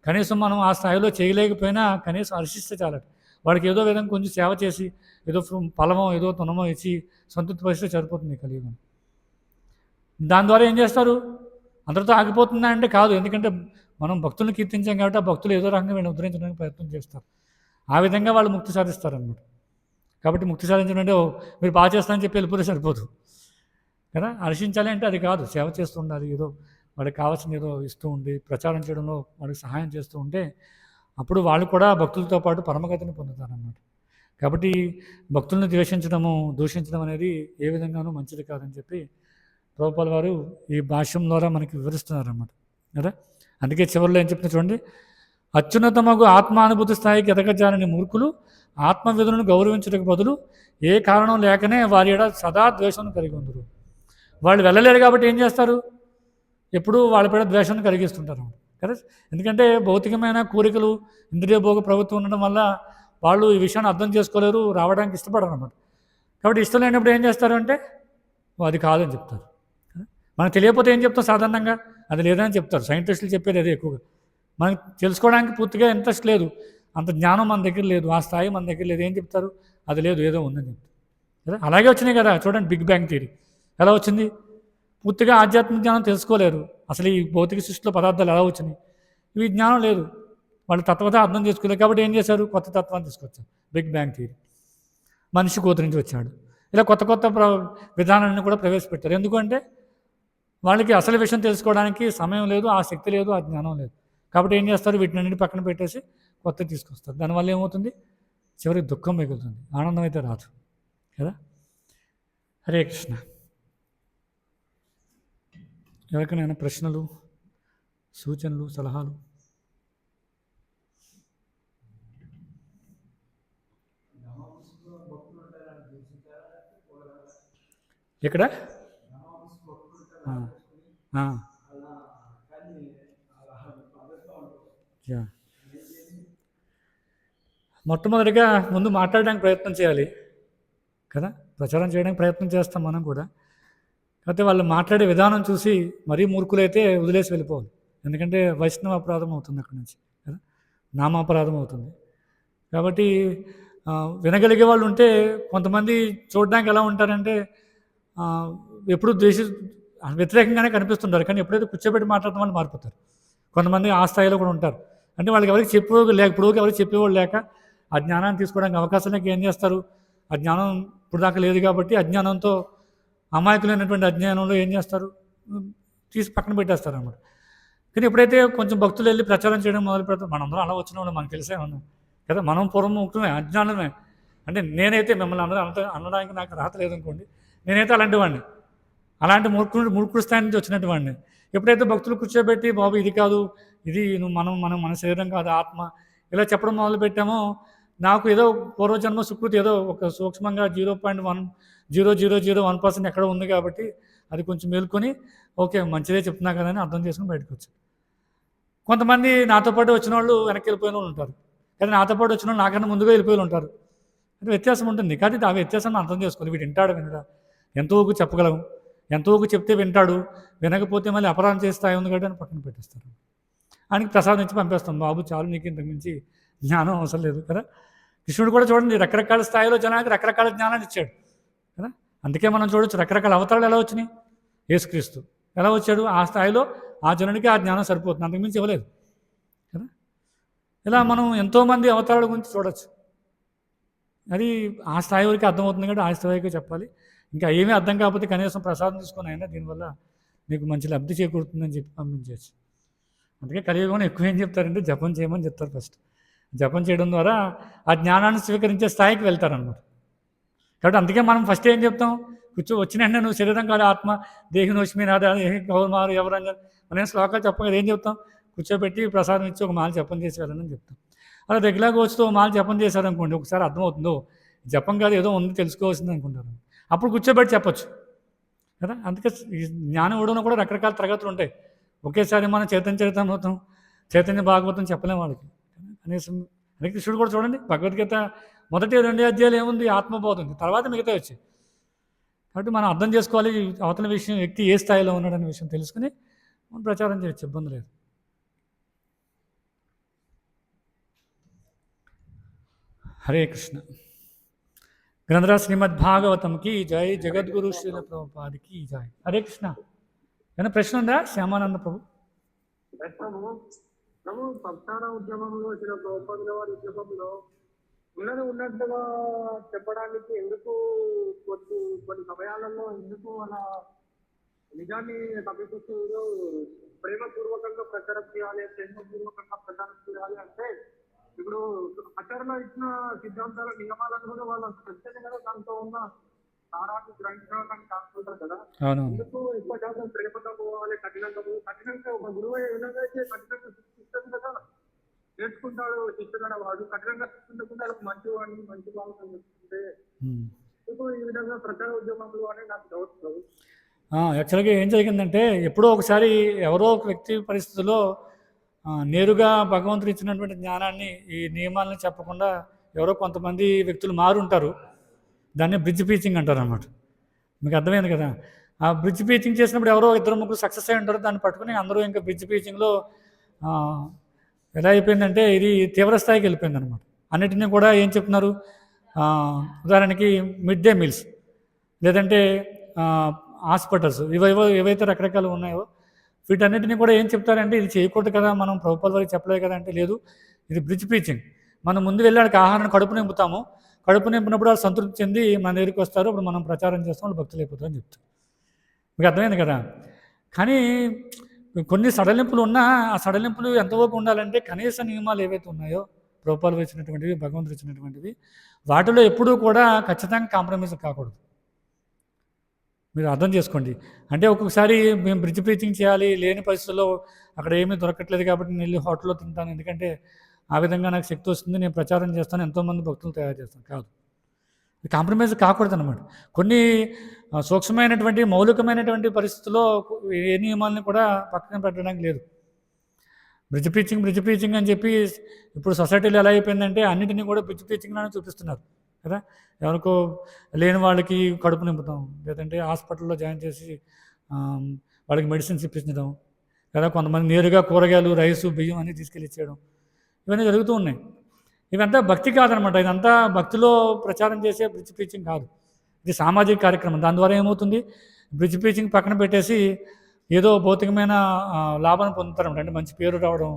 కనీసం మనం ఆ స్థాయిలో చేయలేకపోయినా కనీసం హర్షిస్తే చాలట. వాడికి ఏదో విధంగా కొంచెం సేవ చేసి ఏదో ఫలమో ఏదో తునమో ఇచ్చి సంతృప్తి పరిస్తే సరిపోతుంది కలియుగం. దాని ద్వారా ఏం చేస్తారు? అందరితో ఆగిపోతుందా అంటే కాదు. ఎందుకంటే మనం భక్తులను కీర్తించాం కాబట్టి ఆ భక్తులు ఏదో రకంగా వీళ్ళని ఉద్ధరించడానికి ప్రయత్నం చేస్తారు. ఆ విధంగా వాళ్ళు ముక్తి సాధిస్తారనమాట. కాబట్టి ముక్తి సాధించడం అంటే మీరు బాగా చేస్తారని చెప్పి వెళ్ళిపోతే సరిపోదు కదా. హర్షించాలి అంటే అది కాదు, సేవ చేస్తూ ఉండాలి, ఏదో వాళ్ళకి కావాల్సిన ఏదో ఇస్తూ ఉండి ప్రచారం చేయడంలో వాళ్ళకి సహాయం చేస్తూ ఉంటే అప్పుడు వాళ్ళు కూడా భక్తులతో పాటు పరమగతిని పొందుతారన్నమాట. కాబట్టి భక్తులను ద్వేషించడము, దూషించడం అనేది ఏ విధంగానూ మంచిది కాదని చెప్పి ప్రభుపాల్ వారు ఈ భాష్యం ద్వారా మనకి వివరిస్తున్నారన్నమాట కదా. అందుకే చివరిలో ఏం చెప్తున్నా చూడండి, అత్యున్నతమగు ఆత్మానుభూతి స్థాయికి ఎదగజాలని మూర్ఖులు ఆత్మవిధులను గౌరవించడానికి బదులు ఏ కారణం లేకనే వారి ఎడ సదా ద్వేషం కలిగి ఉందరు. వాళ్ళు వెళ్ళలేరు కాబట్టి ఏం చేస్తారు? ఎప్పుడూ వాళ్ళ పైన ద్వేషాన్ని కలిగిస్తుంటారు కదా. ఎందుకంటే భౌతికమైన కోరికలు, ఇంద్రియ భోగ ప్రవృత్తి ఉండడం వల్ల వాళ్ళు ఈ విషయాన్ని అర్థం చేసుకోలేరు, రావడానికి ఇష్టపడరు అన్నమాట. కాబట్టి ఇష్టం లేనప్పుడు ఏం చేస్తారు అంటే అది కాదని చెప్తారు. మనకు తెలియకపోతే ఏం చెప్తాం? సాధారణంగా అది లేదని చెప్తారు. సైంటిస్టులు చెప్పేది అదే ఎక్కువగా. మనకు తెలుసుకోవడానికి పూర్తిగా ఇంట్రెస్ట్ లేదు, అంత జ్ఞానం మన దగ్గర లేదు, ఆ స్థాయి మన దగ్గర లేదు. ఏం చెప్తారు? అది లేదు, ఏదో ఉందని చెప్తారు కదా. అలాగే వచ్చినాయి కదా చూడండి, బిగ్ బ్యాంగ్ థియరీ ఎలా వచ్చింది? పూర్తిగా ఆధ్యాత్మిక జ్ఞానం తెలుసుకోలేరు, అసలు ఈ భౌతిక సృష్టిలో పదార్థాలు ఎలా వచ్చినాయి, ఇవి జ్ఞానం లేదు, వాళ్ళు తత్వత అర్థం చేసుకోలేదు. కాబట్టి ఏం చేశారు? కొత్త తత్వాన్ని తీసుకొచ్చారు, బిగ్ బ్యాంగ్ థియరీ. మనిషి కోతి నుంచి వచ్చాడు. ఇలా కొత్త కొత్త విధానాన్ని కూడా ప్రవేశపెట్టారు. ఎందుకంటే వాళ్ళకి అసలు విషయం తెలుసుకోవడానికి సమయం లేదు, ఆ శక్తి లేదు, ఆ జ్ఞానం లేదు. కాబట్టి ఏం చేస్తారు? వీటిని పక్కన పెట్టేసి కొత్త తీసుకొస్తారు. దానివల్ల ఏమవుతుంది? చివరికి దుఃఖం మిగులుతుంది, ఆనందం అయితే రాదు కదా. హరే కృష్ణ. ఎవరికైనా ప్రశ్నలు, సూచనలు, సలహాలు? ఇక్కడ మొట్టమొదటిగా ముందు మాట్లాడడానికి ప్రయత్నం చేయాలి కదా, ప్రచారం చేయడానికి ప్రయత్నం చేస్తాం మనం కూడా. కాకపోతే వాళ్ళు మాట్లాడే విధానం చూసి మరీ మూర్ఖులైతే వదిలేసి వెళ్ళిపోవాలి. ఎందుకంటే వైష్ణవ అపరాధం అవుతుంది అక్కడి నుంచి కదా, నామాపరాధం అవుతుంది. కాబట్టి వినగలిగే వాళ్ళు ఉంటే, కొంతమంది చూడడానికి ఎలా ఉంటారంటే ఎప్పుడు వ్యతిరేకంగానే కనిపిస్తుంటారు, కానీ ఎప్పుడైతే కూర్చోబెట్టి మాట్లాడటం వాళ్ళు మారిపోతారు. కొంతమంది ఆ స్థాయిలో కూడా ఉంటారు. అంటే వాళ్ళకి ఎవరికి చెప్పేవాళ్ళు లేక, ఇప్పుడు ఎవరికి చెప్పేవాళ్ళు లేక ఆ జ్ఞానాన్ని తీసుకోవడానికి అవకాశం లేక ఏం చేస్తారు? ఆ జ్ఞానం ఇప్పుడు దాకా లేదు కాబట్టి అజ్ఞానంతో, అమాయకులైనటువంటి అజ్ఞానంలో ఏం చేస్తారు? తీసి పక్కన పెట్టేస్తారు అన్నమాట. కానీ ఎప్పుడైతే కొంచెం భక్తులు వెళ్ళి ప్రచారం చేయడం మొదలు పెడతారు, మనందరం అలా వచ్చిన వాళ్ళు మనకు తెలిసే ఉన్నాం కదా. మనం పూర్వం ముఖ్యమే అజ్ఞానమే. అంటే నేనైతే మిమ్మల్ని అందరూ అనడానికి నాకు రాత లేదనుకోండి, నేనైతే అలాంటి వాడిని, అలాంటి మూర్ఖుడు స్థాయి నుంచి వచ్చినట్టు వాడిని. ఎప్పుడైతే భక్తులు కూర్చోబెట్టి బాబు ఇది కాదు, ఇది మన శరీరం కాదు, ఆత్మ, ఇలా చెప్పడం మొదలు పెట్టామో, నాకు ఏదో పూర్వజన్మ సుకృతి ఏదో ఒక సూక్ష్మంగా 0.1001% ఎక్కడ ఉంది కాబట్టి అది కొంచెం మేల్కొని ఓకే మంచిదే చెప్తున్నా కదా అని అర్థం చేసుకుని బయటకు వచ్చాను. కొంతమంది నాతో పాటు వచ్చిన వాళ్ళు వెనక్కి వెళ్ళిపోయిన వాళ్ళు ఉంటారు, కానీ నాతో పాటు వచ్చిన వాళ్ళు నాకన్నా ముందుగా వెళ్ళిపోయి ఉంటారు. అంటే వ్యత్యాసం ఉంటుంది. కానీ ఆ వ్యత్యాసాన్ని అర్థం చేసుకోవాలి. వీడు వింటాడు వినడా, ఎంతవరకు చెప్పగలము, ఎంతవరకు చెప్తే వింటాడు, వినకపోతే మళ్ళీ అపరాధం చేస్తాయి ఉంది కాబట్టి అని పక్కన పెట్టేస్తారు. ఆయనకి ప్రసాదించి పంపేస్తాం, బాబు చాలు, నీకు ఇంతకు మించి జ్ఞానం అవసరం లేదు కదా. కృష్ణుడు కూడా చూడండి, రకరకాల స్థాయిలో జనానికి రకరకాల జ్ఞానాన్ని ఇచ్చాడు కదా. అందుకే మనం చూడొచ్చు రకరకాల అవతారాలు ఎలా వచ్చినాయి. యేసుక్రీస్తు ఎలా వచ్చాడు? ఆ స్థాయిలో ఆ జనుడికి ఆ జ్ఞానం సరిపోతుంది, అంతకుమించి ఇవ్వలేదు కదా. ఇలా మనం ఎంతోమంది అవతారాల గురించి చూడొచ్చు. అది ఆ స్థాయి వరకు అర్థమవుతుంది కాబట్టి ఆ స్థాయికి చెప్పాలి. ఇంకా ఏమీ అర్థం కాకపోతే కనీసం ప్రసాదం తీసుకొని అయినా దీనివల్ల మీకు మంచి లబ్ధి చేకూరుతుందని చెప్పి పంపించవచ్చు. అందుకే కలియుగంలో ఎక్కువ ఏం చెప్తారంటే జపం చేయమని చెప్తారు ఫస్ట్. జపం చేయడం ద్వారా ఆ జ్ఞానాన్ని స్వీకరించే స్థాయికి వెళ్తారనమాట. కాబట్టి అందుకే మనం ఫస్ట్ ఏం చెప్తాం, వచ్చిన వెంటనే నువ్వు శరీరం కాదు ఆత్మ దేహినోష్మి నాద గౌరమారు ఎవరంగా మనం శ్లోకాలు చెప్పం కదా, ఏం చెప్తాం, కూర్చోబెట్టి ప్రసాదం ఇచ్చి ఒక మాల జపం చేసి వెళ్ళని చెప్తాం. అలా రెగ్యులర్గా వచ్చి మాల జపం చేశారనుకోండి, ఒకసారి అర్థమవుతుందో జపం కాదు ఏదో ఉంది తెలుసుకోవాల్సింది అనుకుంటారు. అప్పుడు కూర్చోబెట్టి చెప్పచ్చు కదా. అందుకే ఈ జ్ఞానం ఇవ్వడంలో కూడా రకరకాల తరగతులు ఉంటాయి. ఒకేసారి మనం చైతన్య చరితామృతం చైతన్య భాగవతం చెప్పలేం వాళ్ళకి. కనీసం అదే కృష్ణుడు కూడా చూడండి, భగవద్గీత మొదటి 2 అధ్యాయాలు ఏముంది, ఆత్మబోధం, తర్వాత మిగతా వచ్చాయి. కాబట్టి మనం అర్థం చేసుకోవాలి అవతల విషయం, వ్యక్తి ఏ స్థాయిలో ఉన్నాడనే విషయం తెలుసుకుని మనం ప్రచారం చేయొచ్చు, ఇబ్బంది లేదు. హరే కృష్ణ. గ్రంథరాజ్ శ్రీమద్ భాగవతంకి జై, జగద్గురు శ్రీల ప్రభుపాదికి జై. హరే కృష్ణ. ఏమైనా ప్రశ్న ఉందా శ్యామానంద ప్రభు? ప్రభు సంస్థాన ఉద్యమంలో వచ్చిన ప్రభుపాదుల వారి ఉద్యమంలో ఉన్నట్టుగా చెప్పడానికి ఎందుకు కొన్ని సమయాలలో ఎందుకు అలా నిజాన్ని తప్పిస్తూ ప్రేమపూర్వకంగా ప్రచారం చేయాలి, ప్రేమపూర్వకంగా ప్రచారం చేయాలి అంటే ఇప్పుడు ఆచరణ ఇచ్చిన సిద్ధాంతాల నియమాలను కూడా వాళ్ళు ప్రత్యేక కదా దాంతో ఉన్న సారాన్ని గ్రహించడానికి కాకుంటారు కదా. ఎందుకు ఎక్కువ శాతం ప్రేమగా పోవాలి, కఠినంగా ఒక గురువు ఏ విధంగా అయితే కఠినంగా శిక్షిస్తుంది కదా, నేర్చుకుంటాడు శిక్షణ వాడు కఠినంగా శిక్షించకుండా మంచి వాడిని మంచి భాగం చెప్తుంటే ఎందుకు ఈ విధంగా ప్రచార ఉద్యమంలో అని నాకు డౌట్. యాక్చువల్గా ఏం జరిగిందంటే, ఎప్పుడో ఒకసారి ఎవరో ఒక వ్యక్తి పరిస్థితుల్లో నేరుగా భగవంతుడు ఇచ్చినటువంటి జ్ఞానాన్ని ఈ నియమాలను చెప్పకుండా ఎవరో కొంతమంది వ్యక్తులు మారుంటారు. దాన్ని బ్రిడ్జ్ టీచింగ్ అంటారు అన్నమాట. మీకు అర్థమైంది కదా. ఆ బ్రిడ్జ్ టీచింగ్ చేసినప్పుడు ఎవరో 2-3 సక్సెస్ అయి ఉంటారు. దాన్ని పట్టుకుని అందరూ ఇంకా బ్రిడ్జ్ టీచింగ్లో ఎలా అయిపోయిందంటే ఇది తీవ్ర స్థాయికి వెళ్ళిపోయింది అనమాట. అన్నిటినీ కూడా ఏం చెప్తున్నారు, ఉదాహరణకి మిడ్ డే మీల్స్, లేదంటే హాస్పిటల్స్, ఏవైతే రకరకాలు ఉన్నాయో వీటన్నిటిని కూడా ఏం చెప్తారంటే ఇది చేయకూడదు కదా, మనం ప్రభుపాల వారికి చెప్పలేదు కదా అంటే, లేదు ఇది బ్రిడ్జ్ టీచింగ్. మనం ముందు వెళ్ళాడికి ఆహారాన్ని కడుపు నింపుతాము, కడుపు నింపినప్పుడు వాళ్ళు సంతృప్తి చెంది మన దగ్గరికి వస్తారు, అప్పుడు మనం ప్రచారం చేస్తాం, వాళ్ళు భక్తులు అయిపోతారు అని చెప్తారు. మీకు అర్థమైంది కదా. కానీ కొన్ని సడలింపులు ఉన్నా ఆ సడలింపులు ఎంతవరకు ఉండాలంటే కనీస నియమాలు ఏవైతే ఉన్నాయో ప్రభుపాలు వచ్చినటువంటివి, భగవంతుడు ఇచ్చినటువంటివి, వాటిలో ఎప్పుడూ కూడా ఖచ్చితంగా కాంప్రమైజ్ కాకూడదు. మీరు అర్థం చేసుకోండి. అంటే ఒక్కొక్కసారి మేము బ్రిడ్జ్ టీచింగ్ చేయాలి, లేని పరిస్థితుల్లో అక్కడ ఏమీ దొరకట్లేదు కాబట్టి నేను వెళ్ళి హోటల్లో తింటాను, ఎందుకంటే ఆ విధంగా నాకు శక్తి వస్తుంది, నేను ప్రచారం చేస్తాను, ఎంతోమంది భక్తులు తయారు చేస్తాను, కాదు. కాంప్రమైజ్ కాకూడదు అనమాట. కొన్ని సూక్ష్మమైనటువంటి మౌలికమైనటువంటి పరిస్థితుల్లో ఏ నియమాలను కూడా పక్కన పెట్టడానికి లేదు. బ్రిడ్జ్ టీచింగ్ అని చెప్పి ఇప్పుడు సొసైటీలో ఎలా అయిపోయిందంటే అన్నింటినీ కూడా బ్రిడ్జ్ టీచింగ్లోనే చూపిస్తున్నారు కదా. ఎవరికో లేని వాళ్ళకి కడుపు నింపుతాం, లేదంటే హాస్పిటల్లో జాయిన్ చేసి వాళ్ళకి మెడిసిన్స్ ఇప్పించడం కదా. కొంతమంది నేరుగా కూరగాయలు, రైసు, బియ్యం అన్నీ తీసుకెళ్ళి ఇచ్చేయడం, ఇవన్నీ జరుగుతూ ఉన్నాయి. ఇవంతా భక్తి కాదనమాట. ఇదంతా భక్తిలో ప్రచారం చేసే బ్రిడ్జ్ టీచింగ్ కాదు, ఇది సామాజిక కార్యక్రమం. దాని ద్వారా ఏమవుతుంది, బ్రిడ్జ్ టీచింగ్ పక్కన పెట్టేసి ఏదో భౌతికమైన లాభాన్ని పొందుతారన్నమాట. అంటే మంచి పేరు రావడం,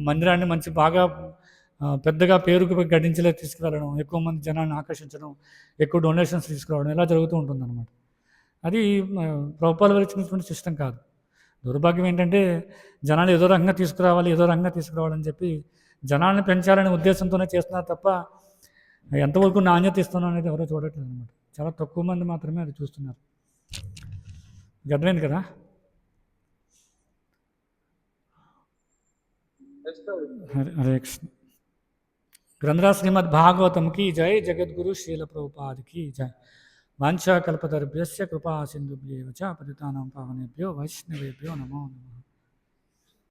మందిరాన్ని మంచి బాగా పెద్దగా పేరుకు గడించేలా తీసుకువెళ్ళడం, ఎక్కువ మంది జనాన్ని ఆకర్షించడం, ఎక్కువ డొనేషన్స్ తీసుకురావడం, ఇలా జరుగుతూ ఉంటుందన్నమాట. అది ప్రభుపాల వారు ఇచ్చినటువంటి సిస్టమ్ కాదు. దుర్భాగ్యం ఏంటంటే జనాలు ఏదో రకంగా తీసుకురావాలని చెప్పి జనాలను పెంచాలనే ఉద్దేశంతోనే చేస్తున్నారు తప్ప ఎంతవరకు నాణ్యత ఇస్తున్నాం అనేది ఎవరో చూడట్లేదు అనమాట. చాలా తక్కువ మంది మాత్రమే అది చూస్తున్నారు. అర్థమైంది కదా. హరే కృష్ణ. గ్రంథరాజ్ శ్రీమద్ భాగవతంకి జై, జగద్గురు శ్రీల ప్రభుపాదికి జై. వాంఛాకల్పతరుభ్యశ్చ కృపా సింధుభ్యేవ చ పతితానాం పావనేభ్యో వైష్ణవేభ్యో నమో నమః.